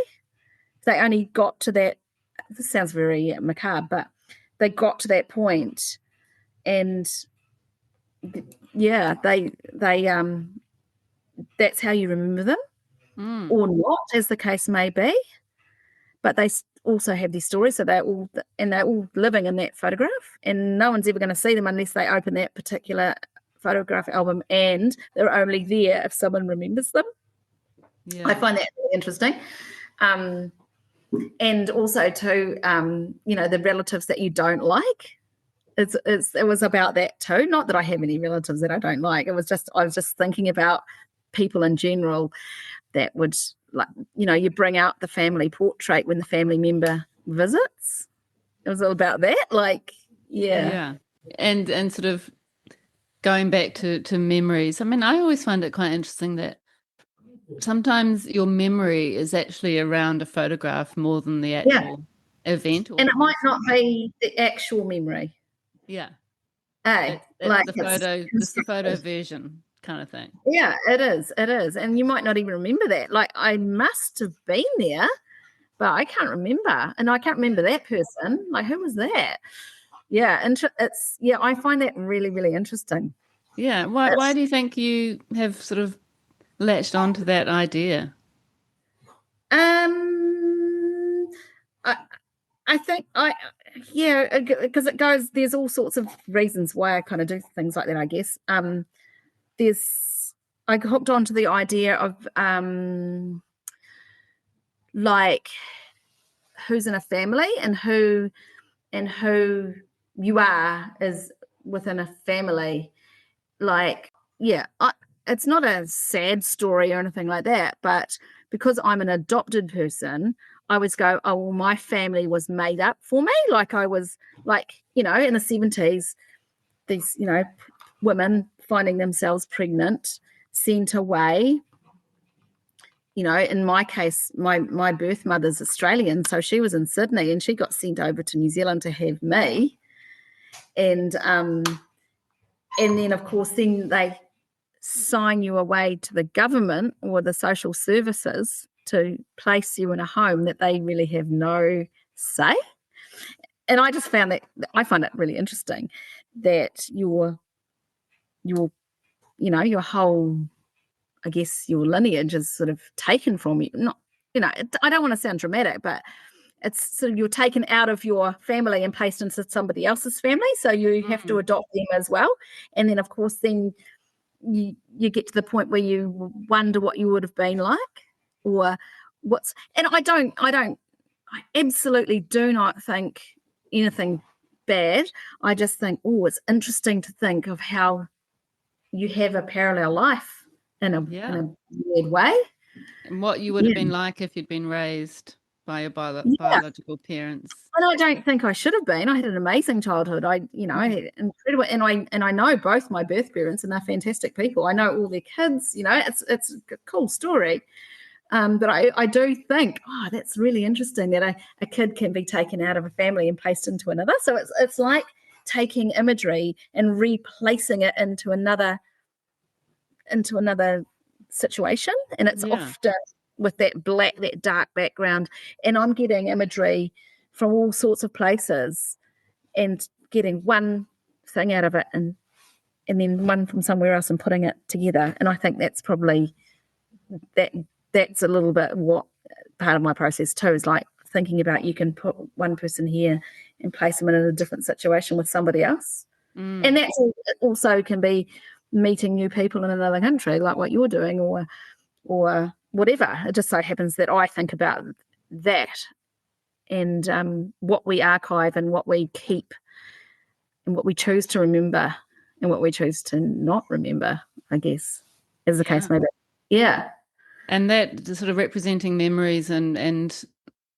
They only got to that. This sounds very macabre, but they got to that point, and they that's how you remember them, or not, as the case may be. But they also have these stories, so they're all living in that photograph, and no one's ever going to see them unless they open that particular photograph album, and they're only there if someone remembers them. Yeah. I find that really interesting. And also too, the relatives that you don't like. It was about that too. Not that I have any relatives that I don't like. I was just thinking about people in general that would, like, you bring out the family portrait when the family member visits. It was all about that. Like, yeah. Yeah. And sort of going back to memories. I mean, I always find it quite interesting that sometimes your memory is actually around a photograph more than the Yeah. actual event or And it might not person. be the actual memory. Yeah. Hey, It's like the it's photo constructed. version kind of thing. Yeah, it is. It is. And you might not even remember that. Like, I must have been there, but I can't remember. And I can't remember that person. Like, who was that? Yeah. I find that really, really interesting. Yeah. Why It's, do you think you have sort of latched onto that idea? um, I, I think yeah, because there's all sorts of reasons why I kind of do things like that, I guess. I hooked onto the idea of, like, who's in a family and who you are is within a family. Like, yeah, it's not a sad story or anything like that, but because I'm an adopted person, I always go, oh, well, my family was made up for me. Like, I was, like, in the 70s, these, women finding themselves pregnant, sent away. In my case, my birth mother's Australian, so she was in Sydney and she got sent over to New Zealand to have me. And then, of course, then they sign you away to the government or the social services to place you in a home that they really have no say. And I find it really interesting that your whole, I guess, your lineage is sort of taken from you. Not, I don't want to sound dramatic, but it's sort of, you're taken out of your family and placed into somebody else's family. So you have to adopt them as well. And then, of course, then you get to the point where you wonder what you would have been like, or and I absolutely do not think anything bad. I just think, oh, it's interesting to think of how you have a parallel life in Yeah. a weird way. And what you would have Yeah. been like if you'd been raised by your Yeah. biological parents. And I don't think I should have been. I had an amazing childhood. I had incredible, and I know both my birth parents, and they're fantastic people. I know all their kids. It's a cool story. But I do think, oh, that's really interesting that a kid can be taken out of a family and placed into another. So it's like taking imagery and replacing it into another situation, and it's Yeah. often with that dark background, and I'm getting imagery from all sorts of places and getting one thing out of it, and then one from somewhere else and putting it together. And I think that's probably that's a little bit what part of my process too, is like thinking about, you can put one person here and place them in a different situation with somebody else. And that's also can be meeting new people in another country, like what you're doing, or whatever. It just so happens that I think about that, and what we archive and what we keep and what we choose to remember and what we choose to not remember, I guess, as the case may be. Yeah. And that sort of representing memories and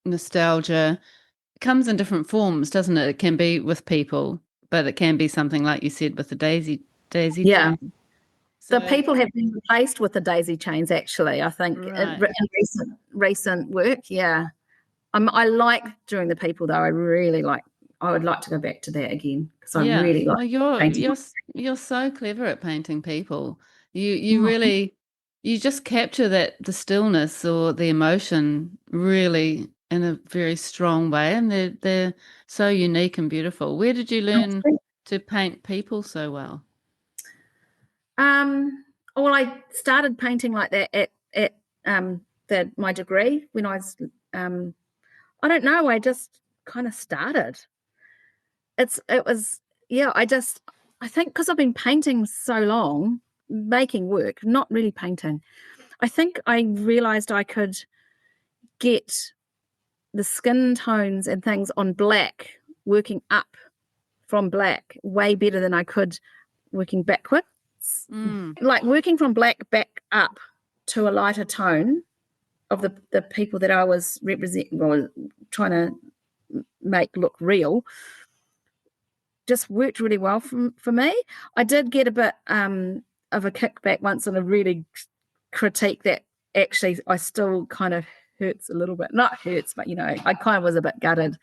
nostalgia comes in different forms, doesn't it? It can be with people, but it can be something like you said with the daisy Yeah. chain. The So people have been replaced with the daisy chains, actually, I think, in right. recent work. Yeah. I like doing the people, though. I would like to go back to that again, because I Yeah. really like Well, you're painting. you're you're so clever at painting people. You really you just capture the stillness or the emotion really in a very strong way, and they're so unique and beautiful. Where did you learn to paint people so well? Well, I started painting like that at my degree when I was, I don't know, I just kind of started. It was, yeah, I think because I've been painting so long, making work, not really painting. I think I realised I could get the skin tones and things on black, working up from black, way better than I could working backwards. Like working from black back up to a lighter tone of the people that I was representing or trying to make look real just worked really well for me. I did get a bit of a kickback once on a really critique that actually I still kind of hurts a little bit. Not hurts, but I kind of was a bit gutted.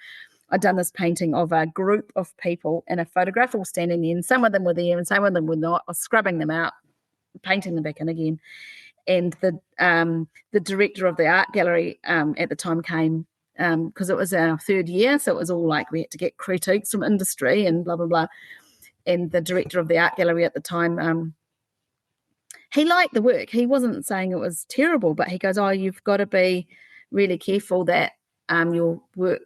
I'd done this painting of a group of people in a photograph all standing there, and some of them were there and some of them were not. I was scrubbing them out, painting them back in again. And the director of the art gallery at the time came because it was our third year, so it was all like we had to get critiques from industry and blah blah blah. And the director of the art gallery at the time, he liked the work. He wasn't saying it was terrible, but he goes, "Oh, you've got to be really careful that your work,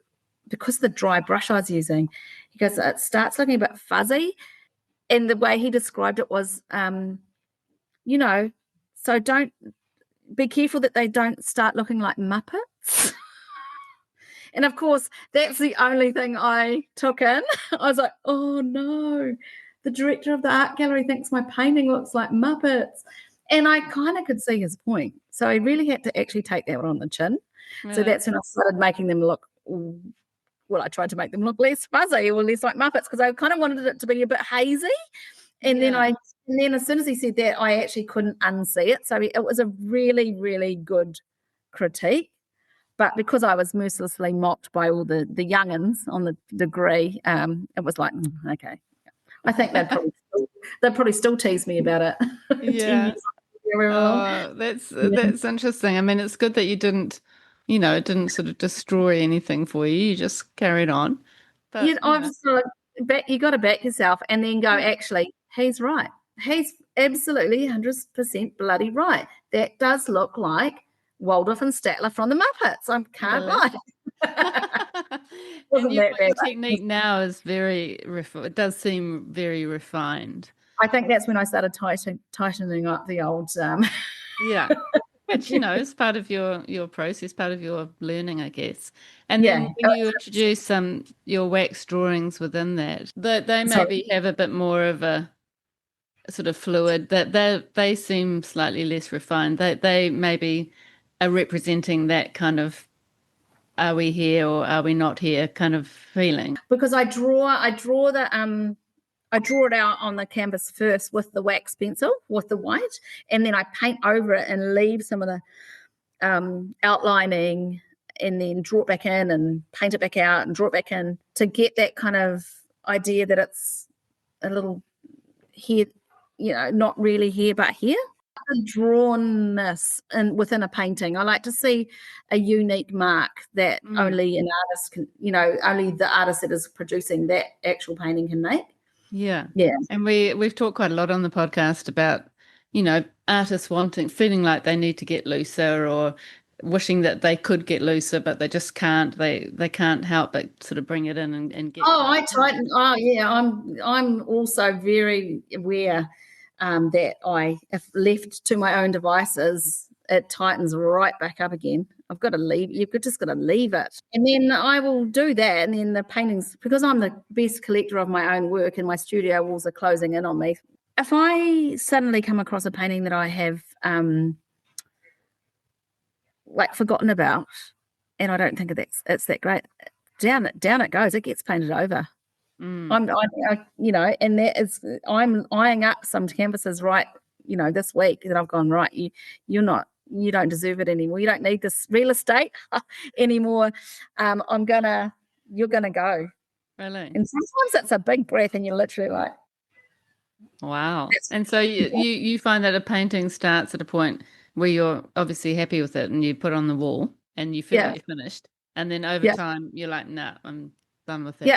because the dry brush I was using," he goes, "it starts looking a bit fuzzy." And the way he described it was, so don't be careful that they don't start looking like Muppets. And of course, that's the only thing I took in. I was like, oh no, the director of the art gallery thinks my painting looks like Muppets. And I kind of could see his point. So I really had to actually take that one on the chin. So that's when I started making them look, well, I tried to make them look less fuzzy or less like Muppets because I kind of wanted it to be a bit hazy. And then as soon as he said that, I actually couldn't unsee it. So it was a really, really good critique. But because I was mercilessly mocked by all the young'uns on the degree, it was like, okay. I think they'd probably still tease me about it. Yeah. Oh, that's interesting. I mean, it's good that you didn't, it didn't sort of destroy anything for you. You just carried on. But, I'm just like, you got to back yourself and then go, actually, he's right. He's absolutely 100% bloody right. That does look like Waldorf and Statler from the Muppets. I can't lie. And your technique now is it does seem very refined. I think that's when I started tightening up the old yeah, which is part of your process, part of your learning, I guess. And then when you introduce your wax drawings within that they maybe have a bit more of a sort of fluid, that they seem slightly less refined. They maybe are representing that kind of are we here or are we not here kind of feeling. Because I draw it out on the canvas first with the wax pencil, with the white, and then I paint over it and leave some of the outlining and then draw it back in and paint it back out and draw it back in to get that kind of idea that it's a little here, not really here but here. The drawnness within a painting. I like to see a unique mark that only an artist can, only the artist that is producing that actual painting can make. Yeah. And we've talked quite a lot on the podcast about, artists feeling like they need to get looser or wishing that they could get looser, but they just can't. They can't help but sort of bring it in and get. Oh, I tighten. Oh, yeah. I'm also very aware that if left to my own devices, it tightens right back up again. I've got to leave. You've just got to leave it. And then I will do that. And then the paintings, because I'm the best collector of my own work and my studio walls are closing in on me. If I suddenly come across a painting that I have forgotten about and I don't think it's that great, down it goes. It gets painted over. And that is, I'm eyeing up some canvases right, this week that I've gone, right, you don't deserve it anymore. You don't need this real estate anymore. You're gonna go. Really? And sometimes it's a big breath and you're literally like, wow. And so you find that a painting starts at a point where you're obviously happy with it and you put it on the wall and you feel like you're finished. And then over time you're like, nah, I'm done with it.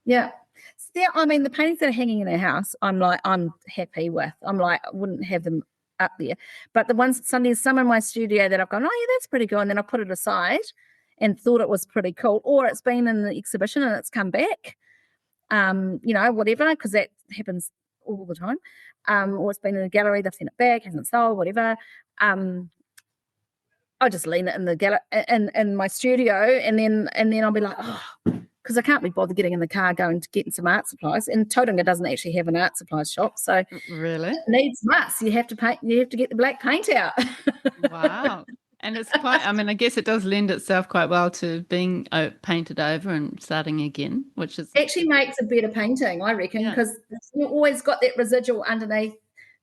Yeah. So, I mean, the paintings that are hanging in our house, I'm happy with. I'm like, I wouldn't have them up there. But the ones, some in my studio that I've gone, oh, yeah, that's pretty good. And then I put it aside and thought it was pretty cool. Or it's been in the exhibition and it's come back, whatever, because that happens all the time. or it's been in a gallery, they've sent it back, hasn't sold, whatever. I'll just lean it in the in my studio, and then I'll be like, oh, because I can't be bothered getting in the car going to getting some art supplies. And Tauranga doesn't actually have an art supplies shop, so Really, it needs must. You have to paint. You have to get the black paint out. wow. And it's quite, I mean, I guess it does lend itself quite well to being painted over and starting again, which is actually makes a better painting, I reckon, yeah, because you've always got that residual underneath.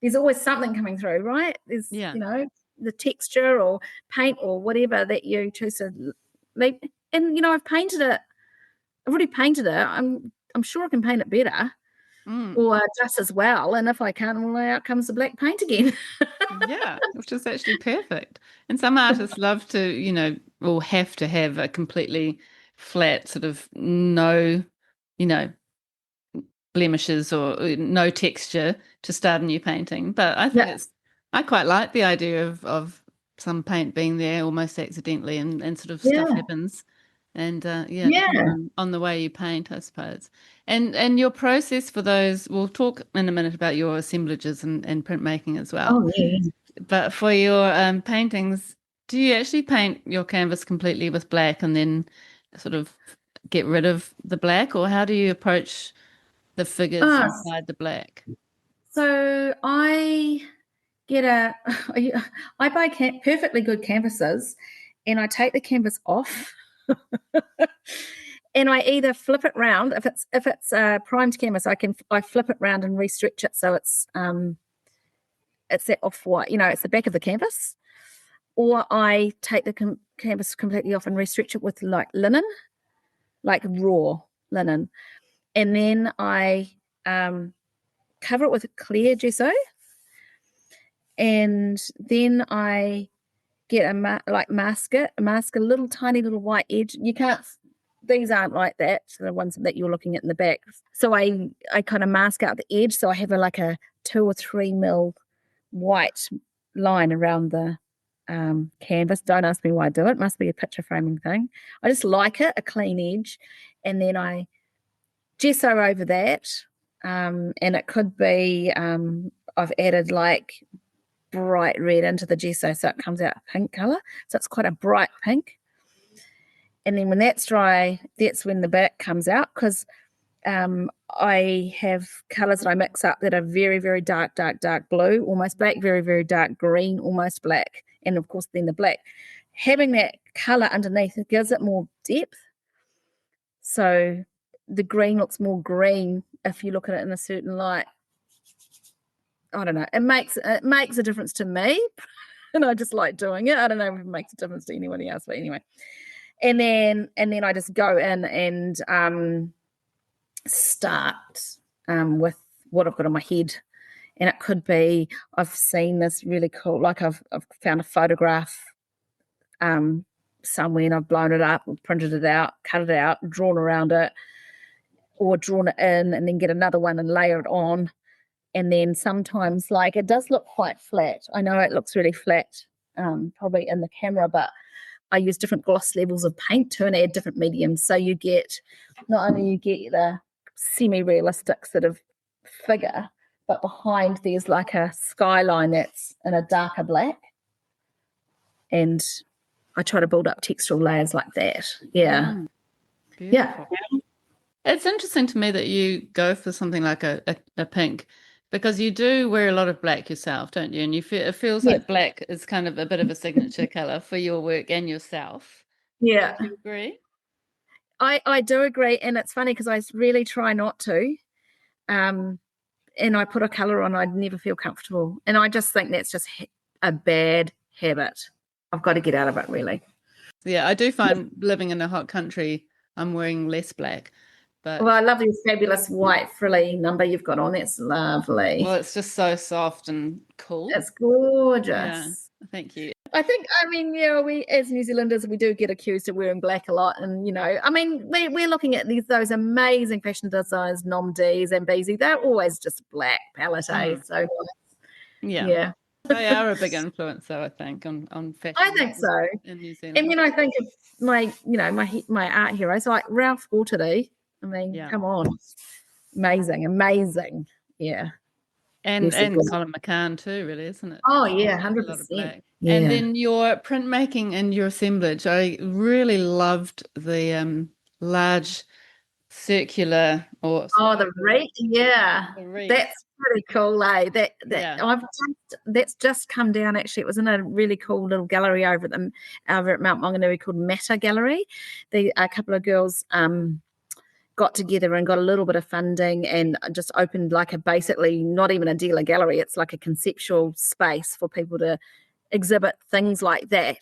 There's always something coming through, right? There's, yeah. The texture or paint or whatever that you choose to leave. And, I've painted it. I've already painted it. I'm sure I can paint it better or just as well. And if I can't, well, out comes the black paint again. Yeah, which is actually perfect. And some artists love to, or have to have a completely flat sort of no, blemishes or no texture to start a new painting. But I think I quite like the idea of some paint being there almost accidentally and sort of stuff happens. And depending on the way you paint, I suppose. And your process for those, we'll talk in a minute about your assemblages and printmaking as well. Oh, yeah. But for your paintings, do you actually paint your canvas completely with black and then sort of get rid of the black, or how do you approach the figures inside the black? So I I buy perfectly good canvases, and I take the canvas off, and I either flip it round. If it's a primed canvas, I flip it round and restretch it so it's that off white. It's the back of the canvas, or I take the canvas completely off and restretch it with like linen, like raw linen, and then I cover it with a clear gesso. And then I get mask a little tiny little white edge. You can't, these aren't like that, the ones that you're looking at in the back. So I kind of mask out the edge. So I have like a 2 or 3 mil white line around the canvas. Don't ask me why I do it. It must be a picture framing thing. I just like it, a clean edge. And then I gesso over that. And it could be, I've added like bright red into the gesso, so it comes out a pink color, so it's quite a bright pink. And then when that's dry, that's when the back comes out, because I have colors that I mix up that are very, very dark blue, almost black, very, very dark green, almost black, and of course then the black. Having that color underneath, it gives it more depth, so the green looks more green if you look at it in a certain light. I don't know. It makes a difference to me, and I just like doing it. I don't know if it makes a difference to anybody else, but anyway. And then I just go in and start with what I've got on my head, and it could be I've seen this really cool, like I've found a photograph somewhere, and I've blown it up, printed it out, cut it out, drawn around it, or drawn it in, and then get another one and layer it on. And then sometimes, like, it does look quite flat. I know it looks really flat, probably in the camera, but I use different gloss levels of paint to and add different mediums. So you get, not only you get the semi-realistic sort of figure, but behind there's like a skyline that's in a darker black. And I try to build up textural layers like that. Yeah. Beautiful. Yeah. It's interesting to me that you go for something like a pink, because you do wear a lot of black yourself, don't you? And it feels like black is kind of a bit of a signature color for your work and yourself. Yeah. Do you agree? I do agree, and it's funny because I really try not to. And I put a color on, I'd never feel comfortable. And I just think that's just a bad habit. I've got to get out of it, really. Yeah, I do find living in a hot country, I'm wearing less black. Well, I love this fabulous white frilly number you've got on. That's lovely. Well, it's just so soft and cool. It's gorgeous. Yeah, thank you. We as New Zealanders, we do get accused of wearing black a lot. And, we're looking at those amazing fashion designers, Nom D's and Beezy. They're always just black palette, So, yeah. They are a big influence, though, I think, on fashion. I think so. In New Zealand. And then I think of my art heroes like Ralph Gortady. I mean, come on. Amazing. Yeah. And Yes, it and was. Colin McCann too, really, isn't it? Oh yeah, A lot of 100%. black. And Yeah. then your printmaking and your assemblage. I really loved the large circular or Oh, the spherical wreath, yeah, the wreath. that's pretty cool, eh? Yeah. That's just come down. Actually, it was in a really cool little gallery over at Mount Maunganui called Matter Gallery. A couple of girls got together and got a little bit of funding and just opened like a basically not even a dealer gallery. It's like a conceptual space for people to exhibit things like and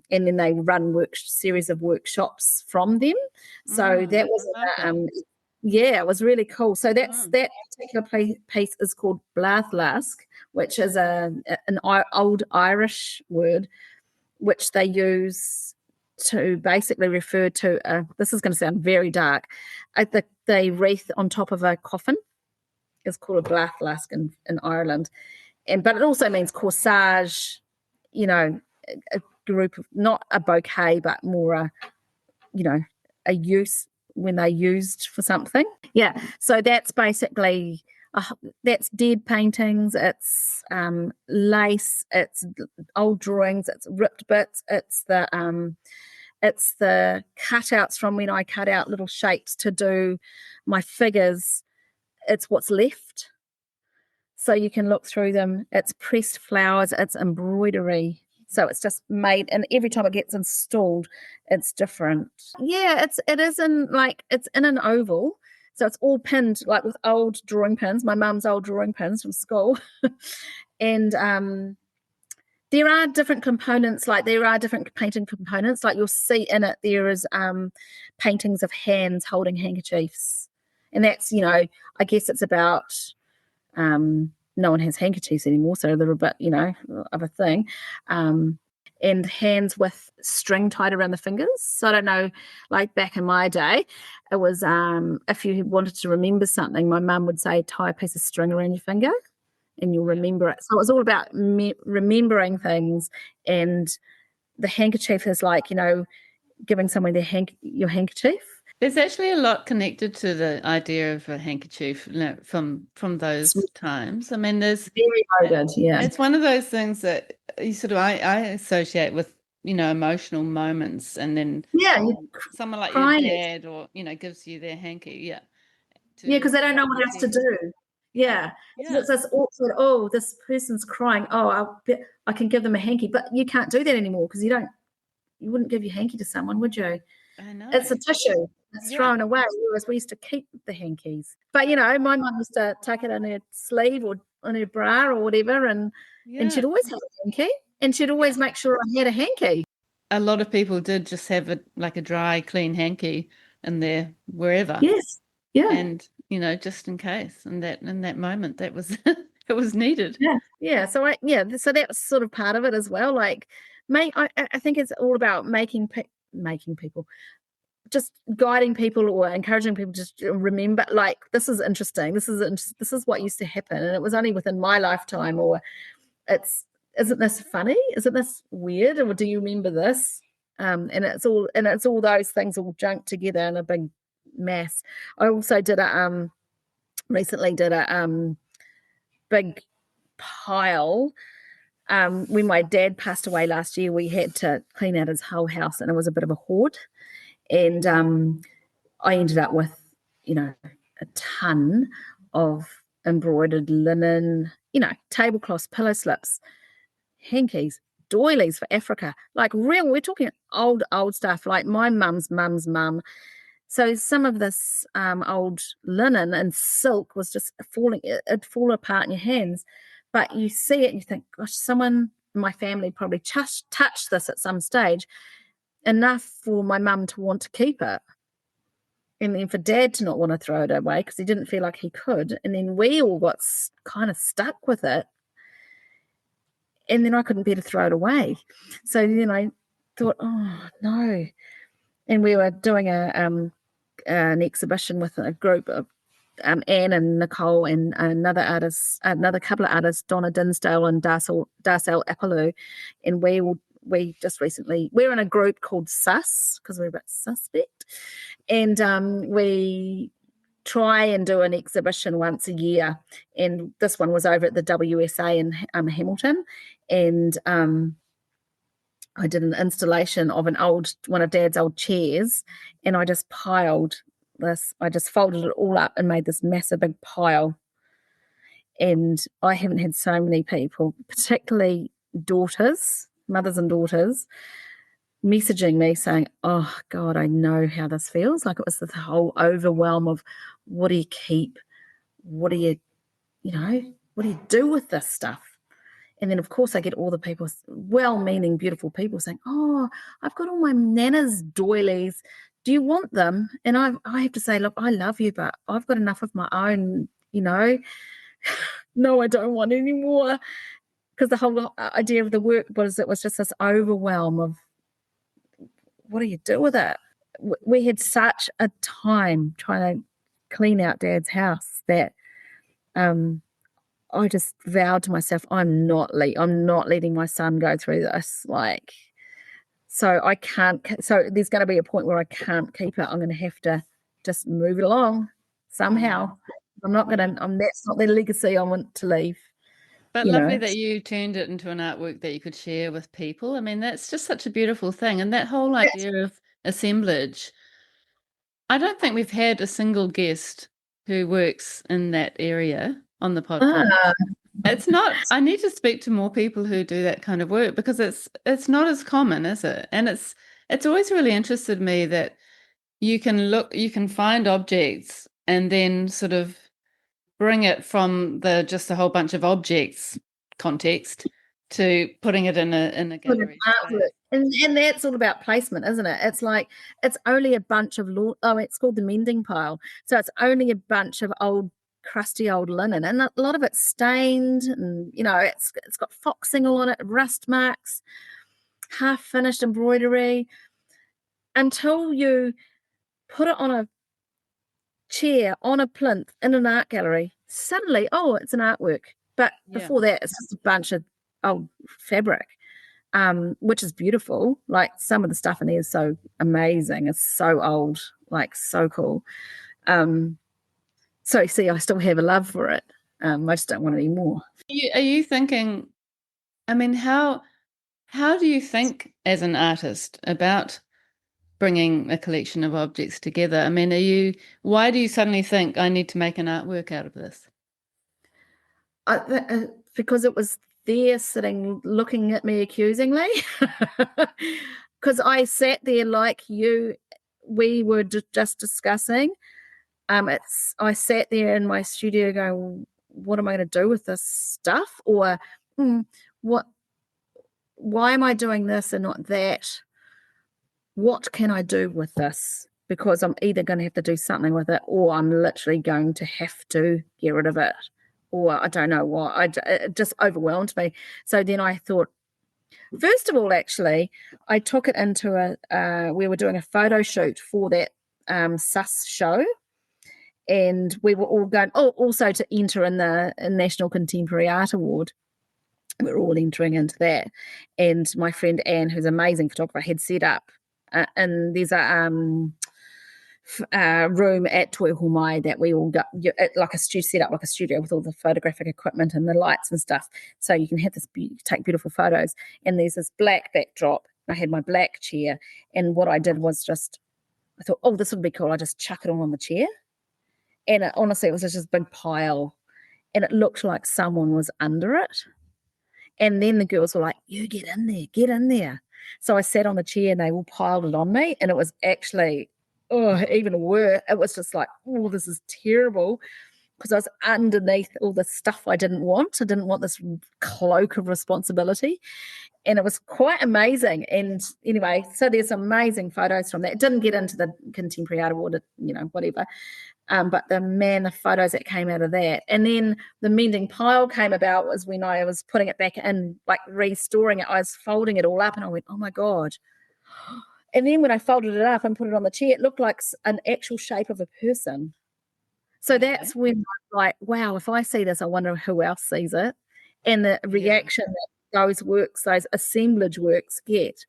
then they run series of workshops from them. So that was I love that. yeah, it was really cool. So Mm. that particular piece is called Blathlask, which is an old Irish word which they use to basically refer to this is going to sound very dark, the wreath on top of a coffin is called a Blathlask in Ireland. But it also means corsage, you know, a group of, not a bouquet, but more a use when they're used for something. Yeah. So that's basically that's dead paintings. It's lace. It's old drawings. It's ripped bits. It's the cutouts from when I cut out little shapes to do my figures. It's what's left. So you can look through them. It's pressed flowers, it's embroidery. So it's just made, and every time it gets installed, it's different. Yeah, it's in an oval. So it's all pinned like with old drawing pins, my mum's old drawing pins from school. And there are different components, like there are different painting components. Like you'll see in it, there is paintings of hands holding handkerchiefs. And that's, I guess it's about no one has handkerchiefs anymore, so they're a bit, of a thing. And hands with string tied around the fingers. So I don't know, like back in my day, it was if you wanted to remember something, my mum would say, tie a piece of string around your finger and you'll remember it. So it was all about remembering things. And the handkerchief is like, giving someone your handkerchief. There's actually a lot connected to the idea of a handkerchief, from It's those times. I mean, very loaded, yeah. it's one of those things that you sort of I associate with, emotional moments, and then Yeah, you someone like your crying. dad, or gives you their hanky, yeah, Yeah, to because they don't know make what you else to feel. do. Yeah. Yeah, It's this awkward, oh, this person's crying. Oh, I can give them a hanky. But you can't do that anymore because you wouldn't give your hanky to someone, would you? I know. It's a tissue. It's Yeah, thrown away, whereas we used to keep the hankies. But, my mum used to tuck it in her sleeve or on her bra or whatever, and yeah. she'd always have a hanky, and she'd always make sure I had a hanky. A lot of people did just have like a dry, clean hanky in there wherever, Yes. Yeah. and just in case, in that moment, that was it was needed. Yeah. Yeah. So so that was sort of part of it as well. Like, I think it's all about making people, just guiding people or encouraging people just to remember. Like, this is interesting. This is what used to happen, and it was only within my lifetime. Or it's isn't this funny? Isn't this weird? Or do you remember this? And it's all those things all junked together in a big mass. I also recently did a big pile. When my dad passed away last year, we had to clean out his whole house, and it was a bit of a hoard. And I ended up with, a ton of embroidered linen, tablecloths, pillow slips, hankies, doilies for Africa, like real. We're talking old stuff, like my mum's mum. So some of this old linen and silk was just it'd fall apart in your hands. But you see it and you think, gosh, someone in my family probably touched this at some stage, enough for my mum to want to keep it. And then for dad to not want to throw it away because he didn't feel like he could. And then we all got kind of stuck with it. And then I couldn't bear to throw it away. So then I thought, oh, no. And we were doing an exhibition with a group of Anne and Nicole and another couple of artists, Donna Dinsdale and Darcel Apaloo. And we just recently, we're in a group called Sus, because we're a bit suspect. And we try and do an exhibition once a year, and this one was over at the WSA in Hamilton, and I did an installation of one of Dad's old chairs, and I just piled this. I just folded it all up and made this massive big pile. And I haven't had so many people, particularly mothers and daughters, messaging me saying, "Oh God, I know how this feels." Like it was the whole overwhelm of what do you keep? What do you what do you do with this stuff? And then, of course, I get all the people, well-meaning, beautiful people saying, "Oh, I've got all my Nana's doilies. Do you want them?" And I have to say, "Look, I love you, but I've got enough of my own, No, I don't want any more." Because the whole idea of the work was just this overwhelm of what do you do with it? We had such a time trying to clean out Dad's house that I just vowed to myself, I'm not letting my son go through this. Like, so I can't. So there's going to be a point where I can't keep it. I'm going to have to just move it along somehow. I'm not going to. That's not the legacy I want to leave. But lovely that you turned it into an artwork that you could share with people. I mean, that's just such a beautiful thing. And that whole idea of assemblage, I don't think we've had a single guest who works in that area on the podcast. It's not, I need to speak to more people who do that kind of work because it's not as common, is it? And it's always really interested me that you can find objects and then sort of bring it from just a whole bunch of objects context to putting it in a gallery. And that's all about placement, isn't it? It's like it's only a bunch of it's called the mending pile. So it's only a bunch of crusty old linen, and a lot of it's stained, and it's got foxing all on it, rust marks, half finished embroidery. Until you put it on a chair, on a plinth, in an art gallery, suddenly, it's an artwork. But before that, it's just a bunch of old fabric, which is beautiful. Like some of the stuff in there is so amazing. It's so old, like so cool. So you see, I still have a love for it. I just don't want it anymore. Are you thinking, I mean, how do you think as an artist about bringing a collection of objects together? I mean, why do you suddenly think I need to make an artwork out of this? Because it was there sitting, looking at me accusingly. Because I sat there like we were just discussing. I sat there in my studio going, what am I going to do with this stuff? Or why am I doing this and not that? What can I do with this? Because I'm either going to have to do something with it, or I'm literally going to have to get rid of it, or I don't know what. It just overwhelmed me. So then I thought, first of all, actually, I took it into we were doing a photo shoot for that SAS show, and we were all going, also to enter in the National Contemporary Art Award. We're all entering into that. And my friend Anne, who's an amazing photographer, had set up, and there's a room at Tuihomai that we all got, set up like a studio with all the photographic equipment and the lights and stuff. So you can have take beautiful photos. And there's this black backdrop. I had my black chair. And what I did was I thought, this would be cool. I just chuck it all on the chair. And honestly, it was just a big pile. And it looked like someone was under it. And then the girls were like, you get in there. So I sat on the chair and they all piled it on me. And it was actually, even worse. It was just like, this is terrible. Because I was underneath all the stuff I didn't want. I didn't want this cloak of responsibility. And it was quite amazing. And anyway, so there's amazing photos from that. It didn't get into the Contemporary Art Award, whatever. But the photos that came out of that. And then the mending pile came about was when I was putting it back in, like restoring it. I was folding it all up and I went, oh my God. And then when I folded it up and put it on the chair, it looked like an actual shape of a person. So that's when I'm like, wow, if I see this, I wonder who else sees it. And the reaction that those assemblage works get,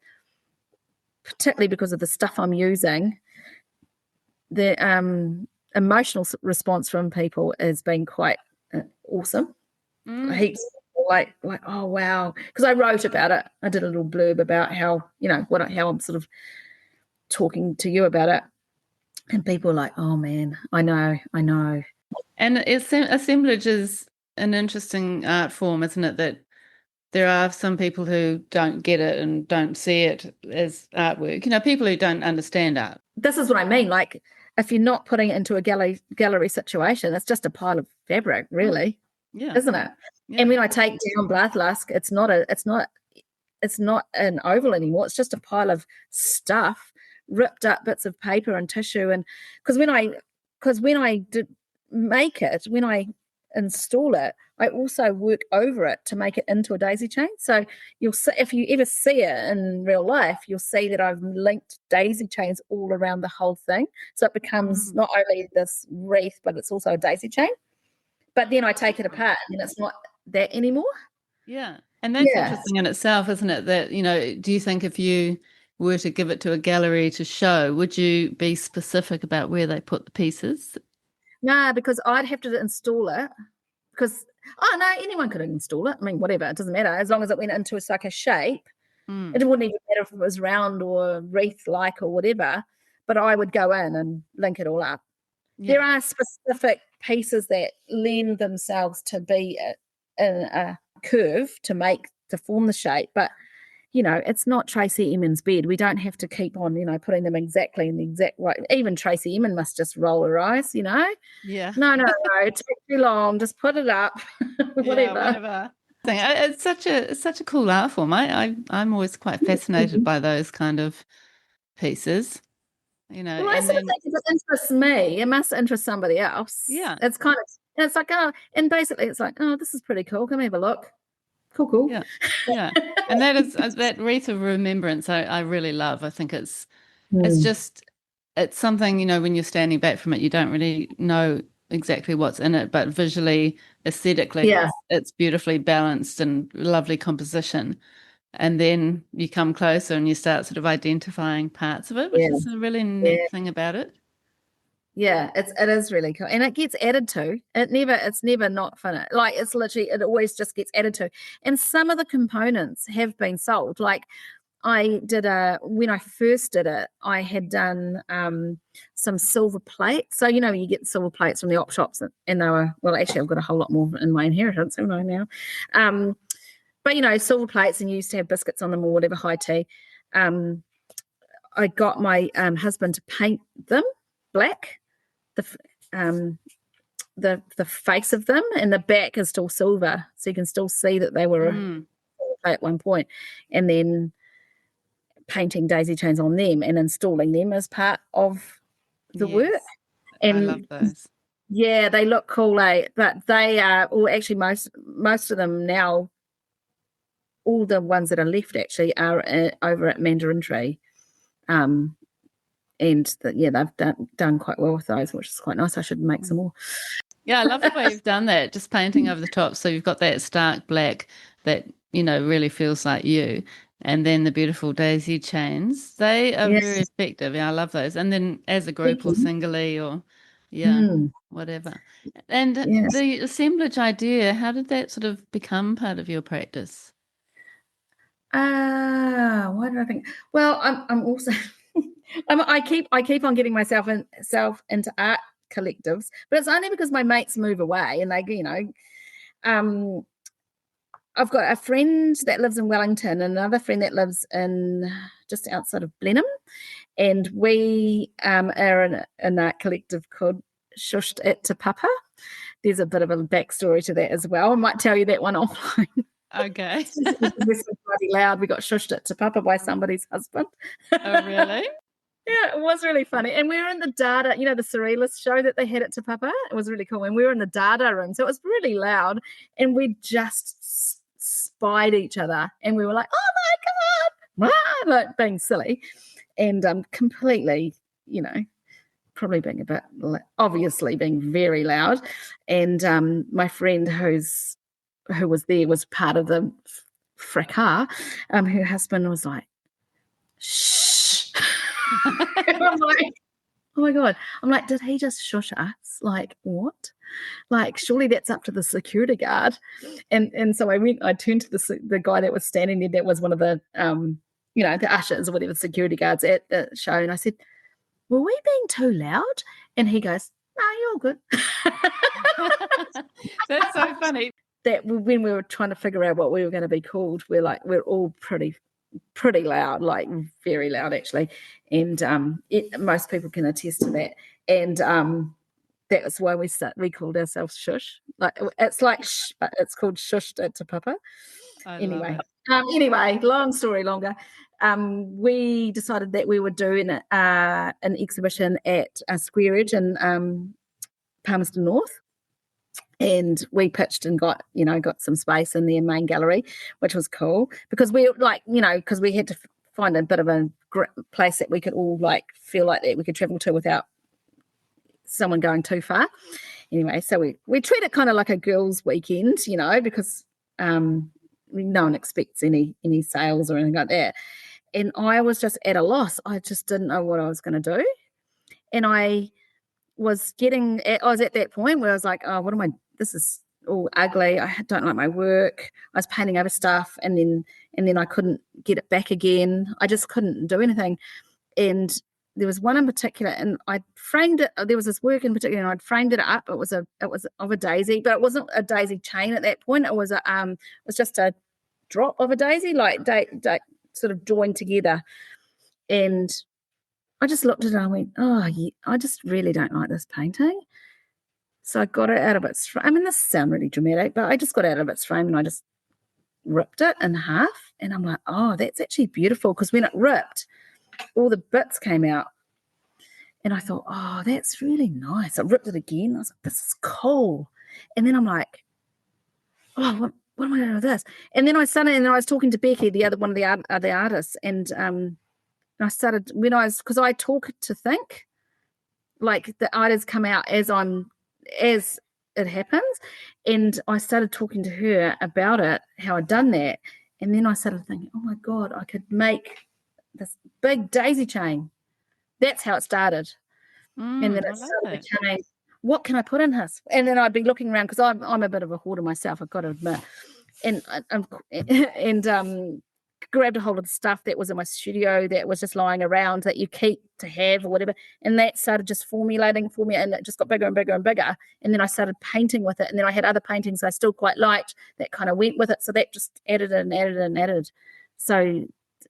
particularly because of the stuff I'm using, emotional response from people has been quite awesome. Heaps like oh wow, because I wrote about it. I did a little blurb about how how I'm sort of talking to you about it, and people were like, oh man, I know. And assemblage is an interesting art form, isn't it? That there are some people who don't get it and don't see it as artwork. People who don't understand art. This is what I mean. Like, if you're not putting it into a gallery situation, it's just a pile of fabric, really. Yeah. Isn't it? Yeah. And when I take down Blathlask, it's not an oval anymore. It's just a pile of stuff, ripped up bits of paper and tissue. And because when I did make it, when I install it, I also work over it to make it into a daisy chain. So you'll see, if you ever see it in real life, you'll see that I've linked daisy chains all around the whole thing. So it becomes not only this wreath, but it's also a daisy chain. But then I take it apart and it's not that anymore. Yeah. And that's interesting in itself, isn't it? That, do you think if you were to give it to a gallery to show, would you be specific about where they put the pieces? No, because I'd have to install it. Because, anyone could install it. I mean, whatever, it doesn't matter. As long as it went into like a shape, it wouldn't even matter if it was round or wreath-like or whatever. But I would go in and link it all up. Yeah. There are specific pieces that lend themselves to be in a curve to form the shape, but it's not Tracy Emin's bed. We don't have to keep on putting them exactly in the exact way. Even Tracy Emin must just roll her eyes. Yeah. No, it takes too long. Just put it up. whatever. It's such a cool art form. I'm always quite fascinated by those kind of pieces. Well, I sort of think if it interests me, it must interest somebody else. Yeah. It's kind of, and it's like, and basically it's like, this is pretty cool. Come have a look. Cool. Yeah. And that is that wreath of remembrance I really love. I think it's something, when you're standing back from it, you don't really know exactly what's in it, but visually, aesthetically, it's beautifully balanced and lovely composition. And then you come closer and you start sort of identifying parts of it, which is a really neat thing about it. Yeah, it is really cool. And it gets added to. It's never not finished. Like, it's literally, it always just gets added to. And some of the components have been sold. Like, when I first did it, I had done some silver plates. So, you get silver plates from the op shops, and they were, well, actually, I've got a whole lot more in my inheritance, haven't I now? But, silver plates, and you used to have biscuits on them or whatever, high tea. I got my husband to paint them black. The face of them, and the back is still silver, so you can still see that they were at one point, and then painting daisy chains on them and installing them as part of the work. And I love those. Yeah, they look cool, but they are, or actually most of them now, all the ones that are left actually are over at Mandarin Tree. And they've done quite well with those, which is quite nice. I should make some more. Yeah, I love the way you've done that, just painting over the top. So you've got that stark black that, really feels like you. And then the beautiful daisy chains. They are very effective. Yeah, I love those. And then as a group or singly or, whatever. And the assemblage idea, how did that sort of become part of your practice? Why did I think? Well, I'm also... I keep on getting myself into art collectives, but it's only because my mates move away, and they, I've got a friend that lives in Wellington and another friend that lives in just outside of Blenheim, and we are in an art collective called Shushed It to Papa. There's a bit of a backstory to that as well. I might tell you that one offline. Okay. This is bloody loud. We got shushed it to Papa by somebody's husband. Oh, really? Yeah, it was really funny. And we were in the data, the Surrealist show that they had at Te Papa. It was really cool. And we were in the data room, so it was really loud. And we just spied each other. And we were like, oh, my God, like being silly. And completely, probably being a bit, obviously being very loud. And my friend who was there was part of the fracas. Her husband was like, shh. I'm like, oh my God. I'm like, did he just shush us? Like, what? Like, surely that's up to the security guard. And so I turned to the guy that was standing there, that was one of the, the ushers or whatever, security guards at the show. And I said, were we being too loud? And he goes, no, you're all good. That's so funny. That when we were trying to figure out what we were going to be called, we're all pretty loud, like very loud actually. And most people can attest to that. And that's why we called ourselves Shush. Like it's like shh, but it's called Shush to Papa. Anyway, long story longer. We decided that we would do an exhibition at Square Edge in Palmerston North. And we pitched and got some space in their main gallery, which was cool because we because we had to find a bit of a place that we could all feel like that we could travel to without someone going too far. Anyway, so we treat it kind of like a girls' weekend, because no one expects any sales or anything like that. And I was just at a loss. I just didn't know what I was going to do. And I was at that point where I was like, oh, what am I? This is all ugly. I don't like my work. I was painting over stuff, and then I couldn't get it back again. I just couldn't do anything. And there was one in particular, and I framed it. There was this work in particular, and I'd framed it up. It was of a daisy, but it wasn't a daisy chain at that point. It was just a drop of a daisy, sort of joined together. And I just looked at it and I went, oh, yeah, I just really don't like this painting. So I got it out of its frame. I mean, this sounds really dramatic, but I just got it out of its frame and I just ripped it in half. And I'm like, oh, that's actually beautiful, because when it ripped, all the bits came out. And I thought, oh, that's really nice. I ripped it again. I was like, this is cool. And then I'm like, oh, what am I going to do with this? And then I was talking to Becky, one of the other artists, and I started because I talk to think, like the ideas come out as it happens. And I started talking to her about it, how I'd done that. And then I started thinking, oh my God, I could make this big daisy chain. That's how it started. And then it started to change. What can I put in this? And then I'd be looking around, because I'm a bit of a hoarder myself, I've got to admit. And grabbed a hold of the stuff that was in my studio that was just lying around that you keep to have or whatever, and that started just formulating for me, and it just got bigger and bigger and bigger. And then I started painting with it, and then I had other paintings I still quite liked that kind of went with it, so that just added and added and added. So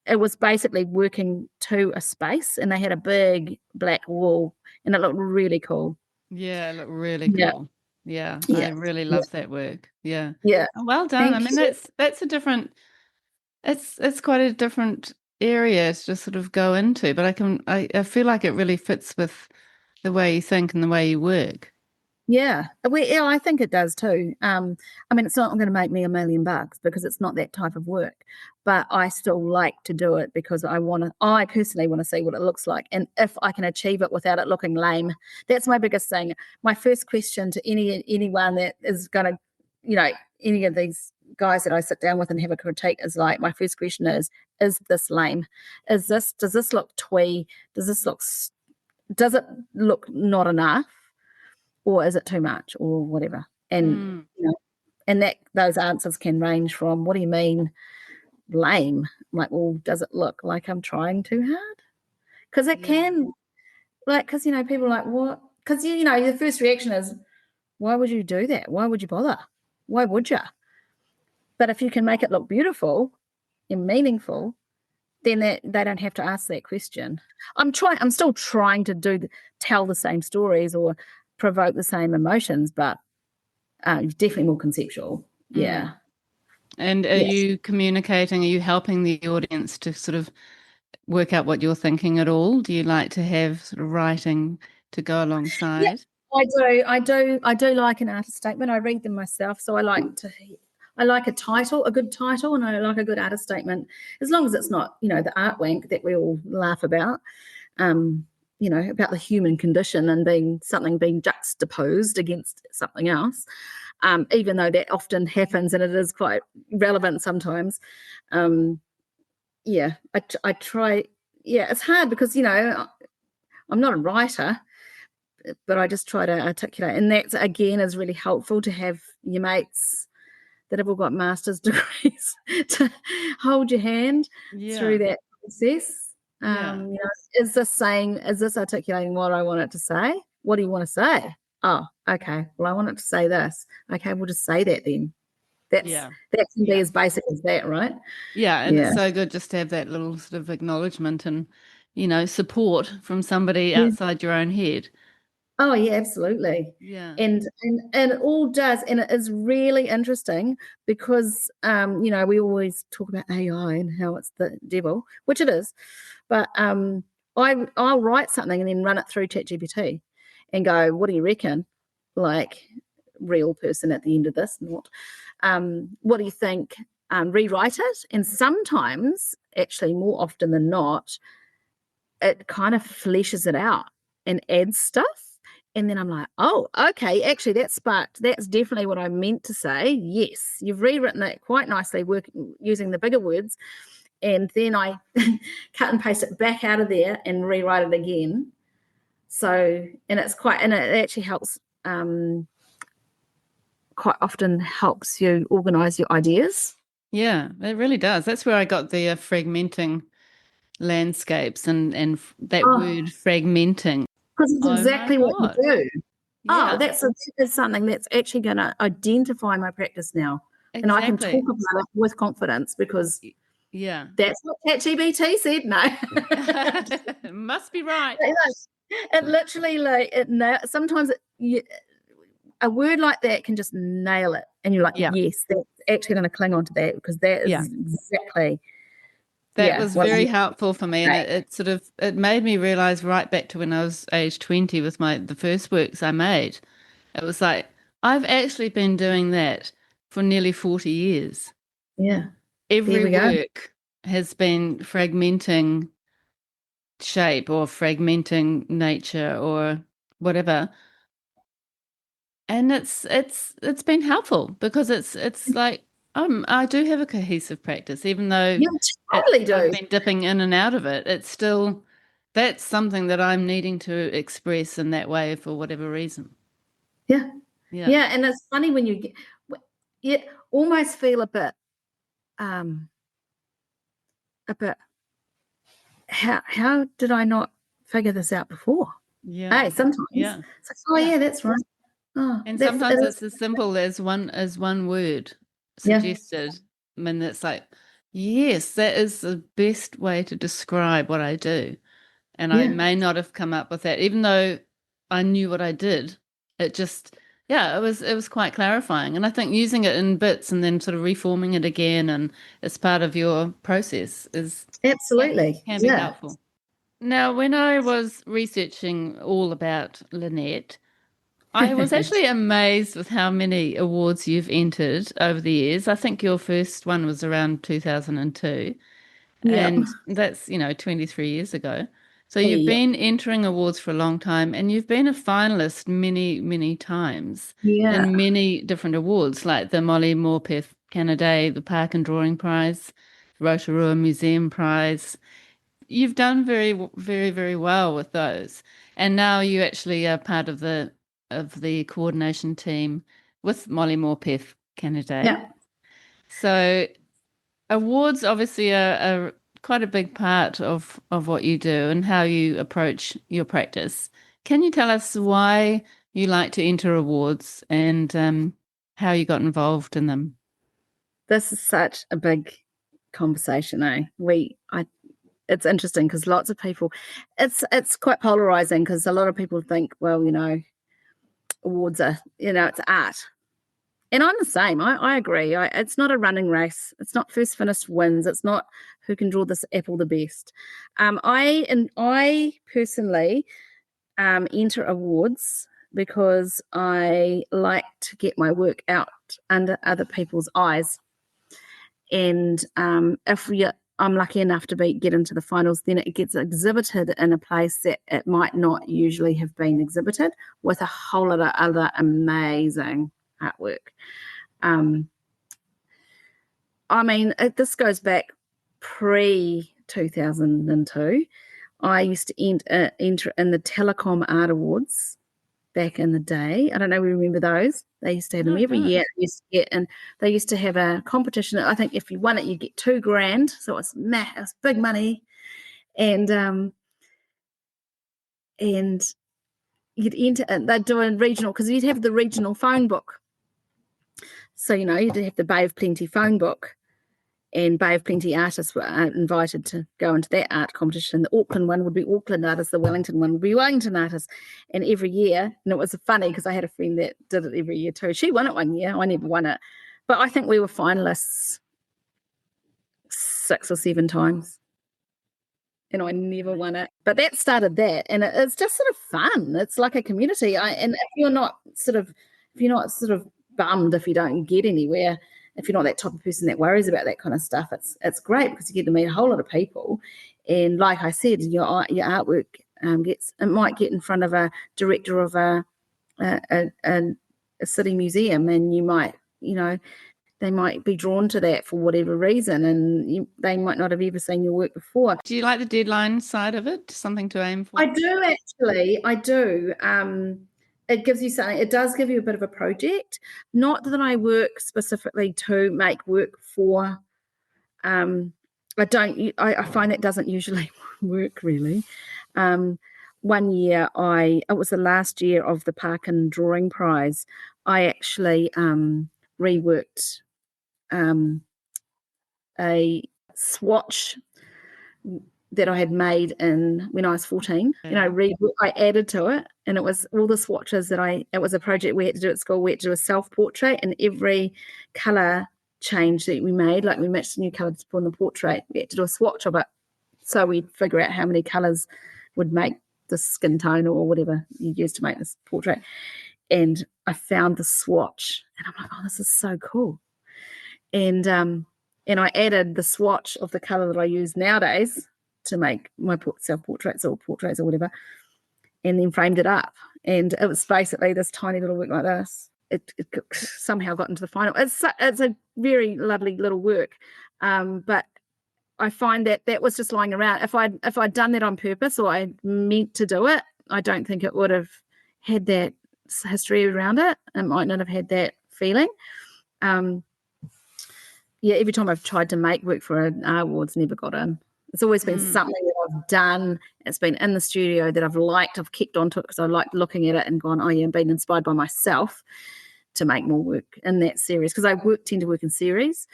it was basically working to a space, and they had a big black wall, and it looked really cool. Yeah, it looked really cool. Yeah, I really love that work. Yeah. Oh, well done. I mean, that's a different. It's quite a different area to just sort of go into, but I feel like it really fits with the way you think and the way you work. Yeah, I think it does too. I mean, it's not going to make me $1 million because it's not that type of work, but I still like to do it because I personally want to see what it looks like, and if I can achieve it without it looking lame. That's my biggest thing. My first question to anyone that is going to, any of these guys that I sit down with and have a critique is like, my first question is this lame? Does this look twee? Does it look not enough? Or is it too much, or whatever? And and that those answers can range from, what do you mean lame? I'm like, well, does it look like I'm trying too hard? Because it can, because people are like, what? Because the first reaction is, why would you do that? Why would you bother? Why would you? But if you can make it look beautiful and meaningful, then they don't have to ask that question. I'm still trying to tell the same stories or provoke the same emotions, but definitely more conceptual. Yeah. And are you communicating? Are you helping the audience to sort of work out what you're thinking at all? Do you like to have sort of writing to go alongside? Yeah, I do like an artist statement. I read them myself, so I like a title, a good title, and I like a good artist statement, as long as it's not, the art wank that we all laugh about. About the human condition and being juxtaposed against something else, even though that often happens and it is quite relevant sometimes. I try. Yeah, it's hard because I'm not a writer, but I just try to articulate. And that, again, is really helpful to have your mates that have all got master's degrees to hold your hand through that process. Is this articulating what I want it to say? What do you want to say? Oh, okay. Well, I want it to say this. Okay, we'll just say that then. That can be as basic as that, right? Yeah, and it's so good just to have that little sort of acknowledgement and, support from somebody outside your own head. Oh, yeah, absolutely. Yeah. And it all does, and it is really interesting because we always talk about AI and how it's the devil, which it is. But I'll write something and then run it through ChatGPT and go, what do you reckon? Like, real person at the end of this, not what do you think? Rewrite it. And sometimes, actually more often than not, it kind of fleshes it out and adds stuff. And then I'm like, oh, okay, actually that's definitely what I meant to say. Yes, you've rewritten it quite nicely, using the bigger words. And then I cut and paste it back out of there and rewrite it again. So, and it actually helps, quite often helps you organize your ideas. Yeah, it really does. That's where I got the fragmenting landscapes and that word fragmenting. Because it's exactly what you do. Yeah. Oh, that's something that's actually going to identify my practice now. Exactly. And I can talk about it with confidence because that's what ChatGPT said. No. It must be right. It literally, sometimes a word like that can just nail it. And you're like, yes, that's actually going to cling on to that because that is exactly. That was very helpful for me, and it made me realize right back to when I was age 20 with the first works I made. It was like, I've actually been doing that for nearly 40 years. Yeah. Every work has been fragmenting shape or fragmenting nature or whatever. And it's been helpful because it's like, I do have a cohesive practice, even though I've been dipping in and out of it. It's still, that's something that I'm needing to express in that way for whatever reason. Yeah. And it's funny when you almost feel a bit, how did I not figure this out before? Yeah. Hey, sometimes. Yeah. It's like, that's right. Oh, and sometimes it's as simple as one word suggested. I mean, it's like, yes, that is the best way to describe what I do. And I may not have come up with that, even though I knew what I did. It just, it was quite clarifying. And I think using it in bits and then sort of reforming it again and as part of your process is absolutely can be helpful. Now, when I was researching all about Lynette, I was actually amazed with how many awards you've entered over the years. I think your first one was around 2002. And that's, 23 years ago. So you've been entering awards for a long time and you've been a finalist many, many times in many different awards, like the Molly Morpeth Canada, the Park and Drawing Prize, Rotorua Museum Prize. You've done very, very, very well with those. And now you actually are part of the coordination team with Molly Morpeth Canada. Yeah. So awards obviously are quite a big part of what you do and how you approach your practice. Can you tell us why you like to enter awards and how you got involved in them? This is such a big conversation, eh? It's interesting because lots of people, it's quite polarizing because a lot of people think, well, awards are, it's art. And I'm the same. I agree. It's not a running race. It's not first finished wins. It's not who can draw this apple the best. I personally enter awards because I like to get my work out under other people's eyes. And if I'm lucky enough to get into the finals, then it gets exhibited in a place that it might not usually have been exhibited with a whole lot of other amazing artwork. This goes back pre-2002. I used to enter in the Telecom Art Awards back in the day. I don't know if you remember those. They used to have them No, I every year. don't. And they used to have a competition. I think if you won it, you get $2,000. So it's big money. And and you'd enter. And they'd do a regional because you'd have the regional phone book. So you'd have the Bay of Plenty phone book. And Bay of Plenty artists were invited to go into that art competition. The Auckland one would be Auckland artists, the Wellington one would be Wellington artists. And every year, and it was funny because I had a friend that did it every year too. She won it one year, I never won it. But I think we were finalists 6 or 7 times. And I never won it. But that started that. And it's just sort of fun. It's like a community. And if you're not sort of bummed if you don't get anywhere, if you're not that type of person that worries about that kind of stuff, it's great because you get to meet a whole lot of people. And like I said, your artwork might get in front of a director of a city museum, and you might, they might be drawn to that for whatever reason, and they might not have ever seen your work before. Do you like the deadline side of it? Something to aim for? I do, actually. I do. It gives you something. It does give you a bit of a project. Not that I work specifically to make work for. I don't. I find that doesn't usually work really. One year, it was the last year of the Parkin Drawing Prize. I actually reworked a swatch that I had made when I was 14. Yeah. I added to it, and it was all the swatches it was a project we had to do at school. We had to do a self-portrait, and every colour change that we made, like we matched a new colour to put on the portrait, we had to do a swatch of it. So we'd figure out how many colours would make the skin tone or whatever you use to make this portrait. And I found the swatch, and I'm like, oh, this is so cool. And I added the swatch of the colour that I use nowadays to make my self-portraits or portraits or whatever, and then framed it up. And it was basically this tiny little work like this. It somehow got into the final. It's a very lovely little work, but I find that was just lying around. If I'd done that on purpose or I meant to do it, I don't think it would have had that history around it. It might not have had that feeling. Every time I've tried to make work for an art awards, never got in. It's always been something that I've done. It's been in the studio that I've liked. I've kept on to it because I like looking at it and gone, oh yeah, and been inspired by myself to make more work in that series because I tend to work in series,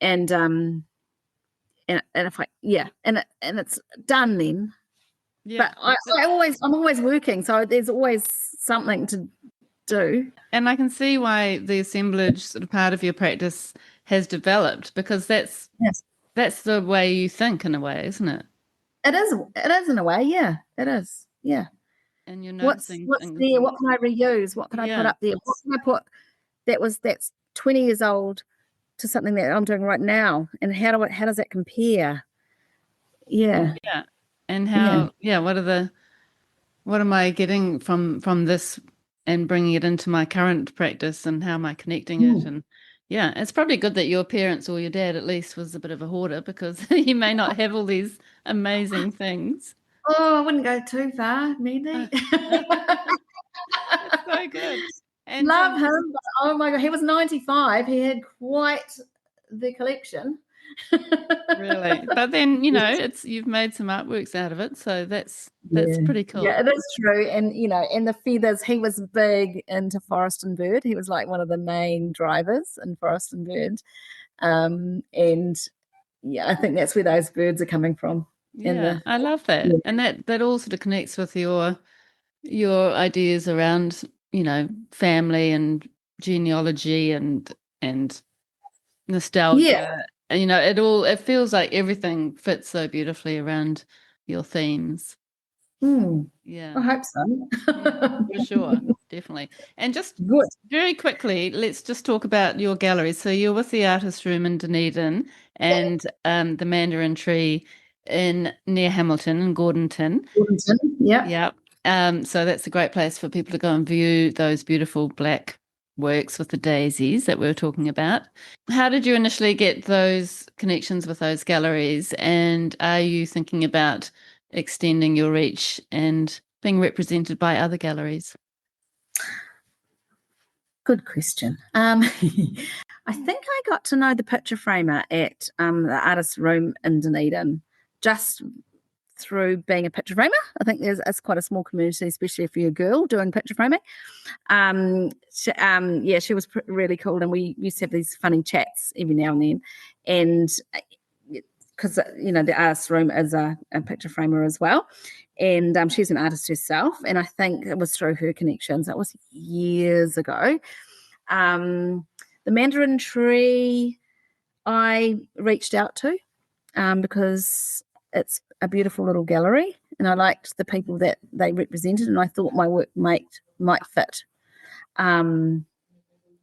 and if and it's done then. Yeah. But I'm always working, so there's always something to do. And I can see why the assemblage sort of part of your practice has developed because that's the way you think in a way, isn't it? It is in a way, yeah. It is, yeah. And you're noticing what's there? What can I reuse? What can I put up there? What can I put that's 20 years old to something that I'm doing right now? And how does that compare? Yeah. Yeah. And how what am I getting from this and bringing it into my current practice, and how am I connecting it? And it's probably good that your parents or your dad at least was a bit of a hoarder because you may not have all these amazing things. Oh, I wouldn't go too far, maybe. That's so good. And love him. But, oh my God, he was 95. He had quite the collection. Really, but then you've made some artworks out of it, so that's pretty cool. Yeah, it is true. And and the feathers, he was big into Forest and Bird. He was like one of the main drivers in Forest and Bird, and I think that's where those birds are coming from. I love that. And that all sort of connects with your ideas around family and genealogy and nostalgia. And, it feels like everything fits so beautifully around your themes. Yeah, I hope so. For sure, definitely. And just very quickly, let's just talk about your gallery. So you're with the Artist Room in Dunedin and the Mandarin Tree near Hamilton and Gordonton. Yeah. So that's a great place for people to go and view those beautiful black works with the daisies that we were talking about. How did you initially get those connections with those galleries? And are you thinking about extending your reach and being represented by other galleries? Good question. I think I got to know the picture framer at the artist's room in Dunedin just through being a picture framer. I think it's quite a small community, especially if you're a girl doing picture framing. She was really cool, and we used to have these funny chats every now and then. And because the artist's room is a picture framer as well, and she's an artist herself. And I think it was through her connections. That was years ago. The mandarin tree I reached out to because it's a beautiful little gallery, and I liked the people that they represented, and I thought my work might fit. And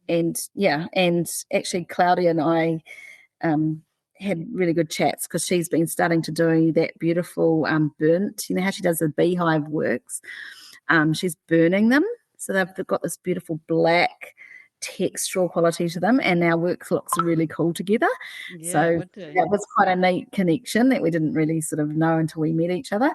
actually Claudia and I had really good chats because she's been starting to do that beautiful burnt. You know how she does the beehive works? She's burning them, so they've got this beautiful black textural quality to them, and our work looks really cool together. Yeah, so that was quite a neat connection that we didn't really sort of know until we met each other.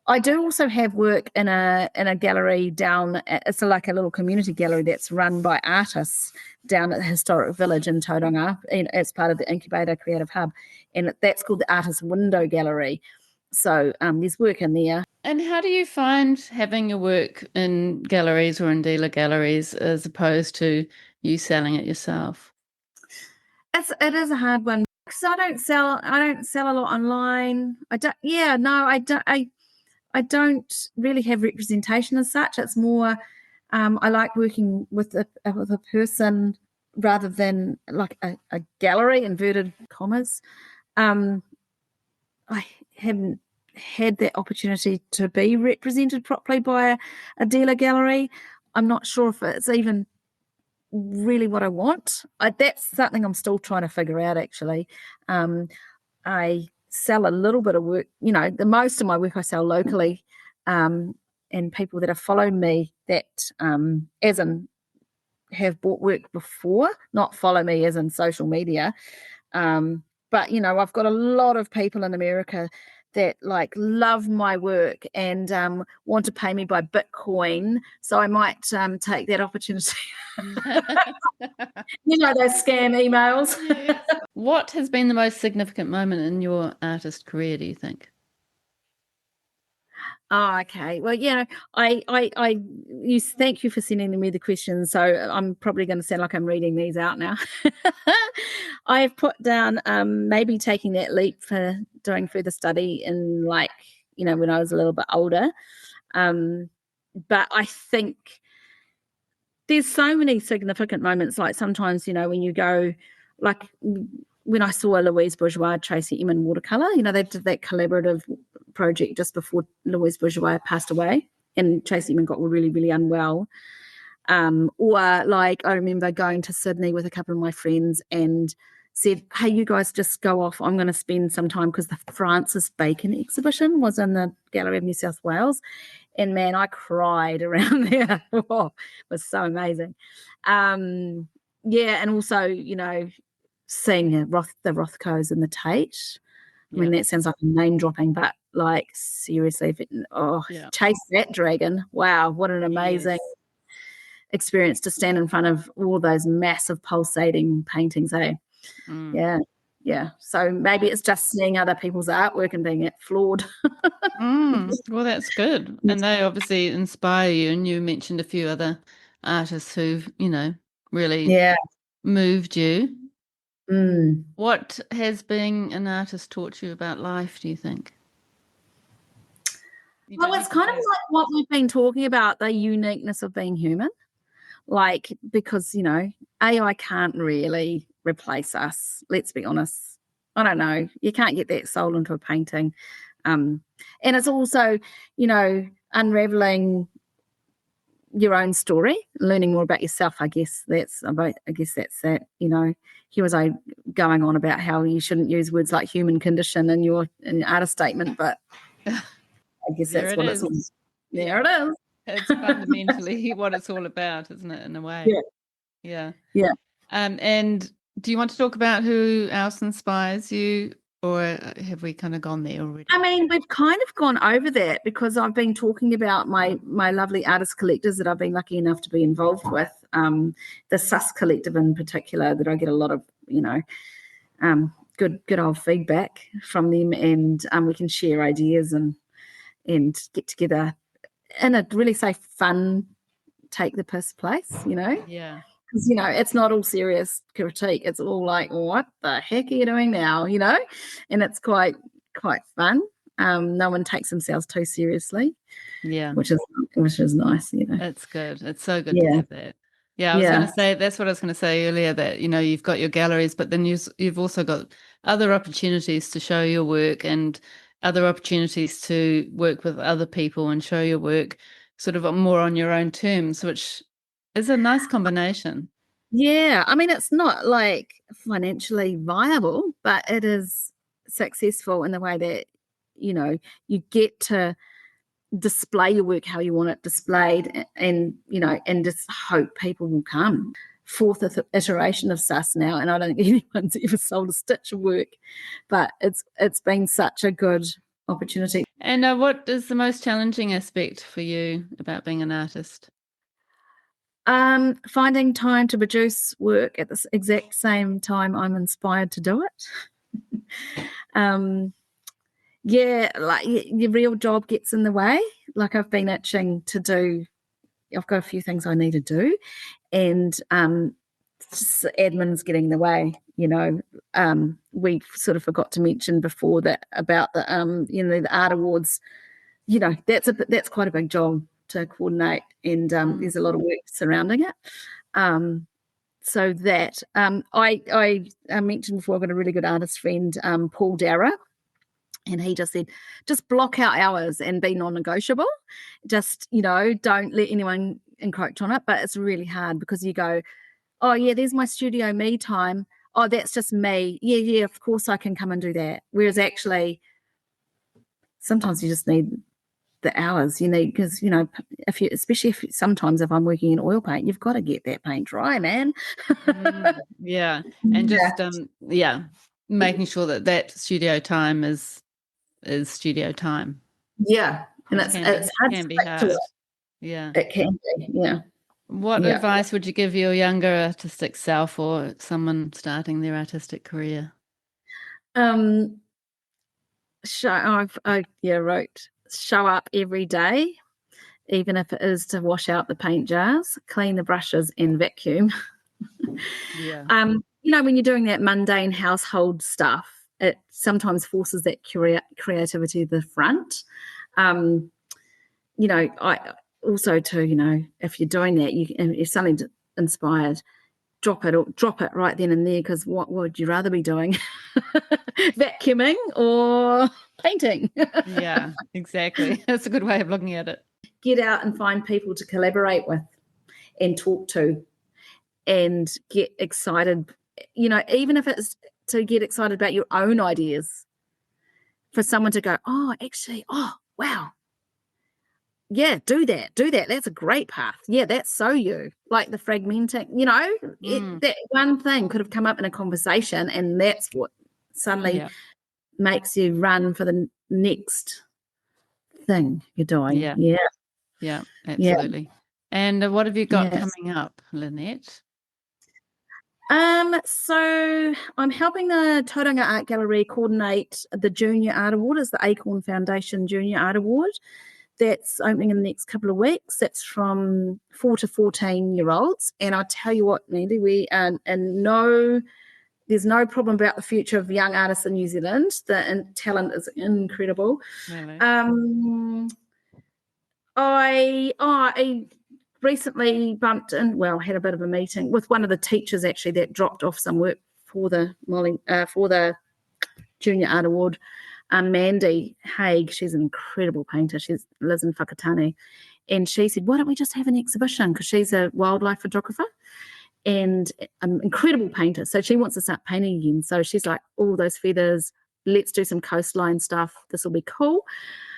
I do also have work in a gallery down it's like a little community gallery that's run by artists down at the historic village in Tauranga, and as part of the Incubator Creative Hub, and that's called the Artist Window Gallery. So there's work in there. And how do you find having your work in galleries or in dealer galleries as opposed to you selling it yourself? It is a hard one because I don't sell a lot online. I don't really have representation as such. It's more I like working with a person rather than like a gallery, inverted commas. I haven't had that opportunity to be represented properly by a dealer gallery. I'm not sure if it's even really what I want. That's something I'm still trying to figure out, actually. I sell a little bit of work, the most of my work I sell locally, and people that have followed me that as in have bought work before, not follow me as in social media. But I've got a lot of people in America that love my work and want to pay me by Bitcoin. So I might take that opportunity. Those scam emails. Yes. What has been the most significant moment in your artist career, do you think? Oh, okay. Well, thank you for sending me the questions. So I'm probably going to sound like I'm reading these out now. I've put down maybe taking that leap for doing further study in when I was a little bit older. But I think there's so many significant moments. Like sometimes, when you go, like when I saw Louise Bourgeois, Tracy Emin watercolor, they did that collaborative project just before Louise Bourgeois passed away, and Tracy Emin got really, really unwell. Or I remember going to Sydney with a couple of my friends and said, hey, you guys just go off. I'm going to spend some time because the Francis Bacon exhibition was in the Gallery of New South Wales. And man, I cried around there. Oh, it was so amazing. And also, seeing the Rothkos and the Tate. I mean, that sounds like a name dropping, but seriously, chase that dragon. Wow, what an amazing experience to stand in front of all those massive pulsating paintings, eh? Yeah. So maybe it's just seeing other people's artwork and being floored. Well, that's good. And they obviously inspire you. And you mentioned a few other artists who've, really moved you. What has being an artist taught you about life, do you think? Well, it's kind of like what we've been talking about, the uniqueness of being human. Because, AI can't really replace us. Let's be honest. I don't know. You can't get that soul into a painting. And it's also, unraveling your own story, learning more about yourself. I guess that's that. Here was I going on about how you shouldn't use words like human condition in your artist statement, but I guess that's what it's all. There it is. It's fundamentally what it's all about, isn't it, in a way? Yeah. And do you want to talk about who else inspires you or have we kind of gone there already? I mean, we've kind of gone over that because I've been talking about my lovely artist collectors that I've been lucky enough to be involved with. The Sus Collective in particular, that I get a lot of, good old feedback from them, and we can share ideas and get together in a really safe, fun, take the piss place, Yeah. Because, it's not all serious critique. It's all like, what the heck are you doing now, And it's quite fun. No one takes themselves too seriously. Yeah. Which is nice, It's good. It's so good to Yeah. have that. Yeah, I was going to say, that's what I was going to say earlier, that, you've got your galleries, but then you've also got other opportunities to show your work and other opportunities to work with other people and show your work sort of more on your own terms, which is a nice combination. Yeah. I mean, it's not like financially viable, but it is successful in the way that, you get to display your work how you want it displayed, and just hope people will come. Fourth iteration of Sus now, and I don't think anyone's ever sold a stitch of work, but it's been such a good opportunity. And what is the most challenging aspect for you about being an artist? Finding time to produce work at the exact same time I'm inspired to do it. Yeah, like your real job gets in the way. Like I've been itching to do. I've got a few things I need to do, and admin's getting in the way. We sort of forgot to mention before that about the the art awards. That's quite a big job to coordinate, and there's a lot of work surrounding it. So that I mentioned before, I've got a really good artist friend, Paul Dara. And he just said, just block out hours and be non-negotiable. Just, don't let anyone encroach on it. But it's really hard because you go, oh, yeah, there's my studio me time. Oh, that's just me. Yeah, of course I can come and do that. Whereas actually, sometimes you just need the hours, because, especially sometimes if I'm working in oil paint, you've got to get that paint dry, man. Yeah. And just, making sure that studio time is studio time. Yeah, and it's hard can to be stick hard. to it. Yeah, it can be. Yeah. What advice would you give your younger artistic self or someone starting their artistic career? I wrote show up every day, even if it is to wash out the paint jars, clean the brushes, and vacuum. Yeah. When you're doing that mundane household stuff, it sometimes forces that creativity to the front. I also too, if you're doing that, if something's inspired, drop it right then and there, because what would you rather be doing? Vacuuming or painting? Yeah, exactly. That's a good way of looking at it. Get out and find people to collaborate with and talk to and get excited, even if it's to get excited about your own ideas, for someone to go, oh, actually, oh, wow. Yeah, do that. That's a great path. Yeah, that's so you. Like the fragmenting, that one thing could have come up in a conversation, and that's what suddenly makes you run for the next thing you're doing. Yeah, absolutely. And what have you got coming up, Lynette? So I'm helping the Tauranga Art Gallery coordinate the Junior Art Award. It's the Acorn Foundation Junior Art Award. That's opening in the next couple of weeks. That's from 4 to 14-year-olds. And I'll tell you what, Mandy, there's no problem about the future of young artists in New Zealand. The talent is incredible. Really? I recently had a bit of a meeting with one of the teachers actually that dropped off some work for the Junior Art Award. Mandy Haig, she's an incredible painter. She lives in Whakatane. And she said, why don't we just have an exhibition? Because she's a wildlife photographer and an incredible painter. So she wants to start painting again. So she's like, all those feathers, let's do some coastline stuff. This will be cool.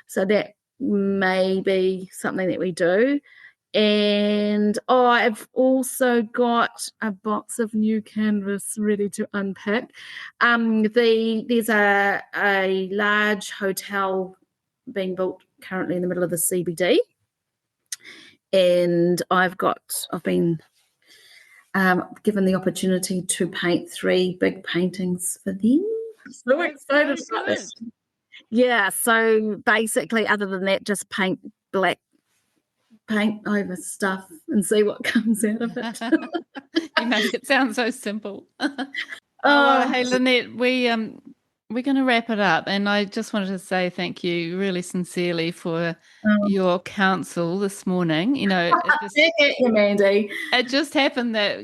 So that may be something that we do. And I've also got a box of new canvas ready to unpack. There's a large hotel being built currently in the middle of the CBD, and I've been given the opportunity to paint 3 big paintings for them. So excited about this. Yeah, so basically, other than that, just paint black paint over stuff and see what comes out of it. You make it sound so simple. Well, hey, Lynette, we're going to wrap it up, and I just wanted to say thank you really sincerely for your counsel this morning. Thank you, Mandy. It just happened that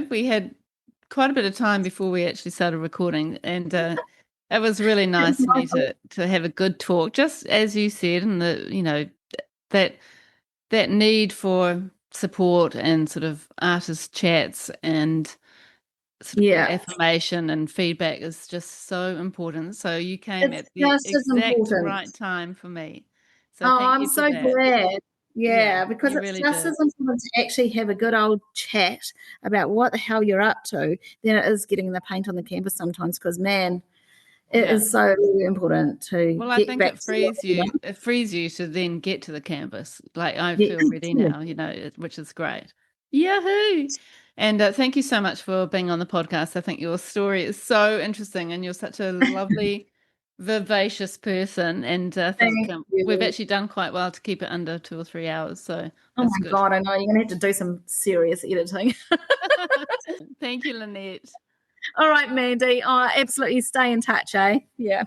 we had quite a bit of time before we actually started recording, and it was really nice for me to have a good talk, just as you said, and that need for support and sort of artist chats and sort of affirmation and feedback is just so important. So you came at the exact right time for me. So thank I'm you for so that. glad. Yeah, because it's really just as important to actually have a good old chat about what the hell you're up to than it is getting the paint on the canvas sometimes, because, man, it is so really important to I think it frees you to then get to the canvas. Like I feel ready now, which is great. Yahoo! And thank you so much for being on the podcast. I think your story is so interesting, and you're such a lovely, vivacious person. And I think we've actually done quite well to keep it under 2 or 3 hours. So oh my God, I know you're going to have to do some serious editing. Thank you, Lynette. All right, Mandy. Absolutely stay in touch, eh? Yeah.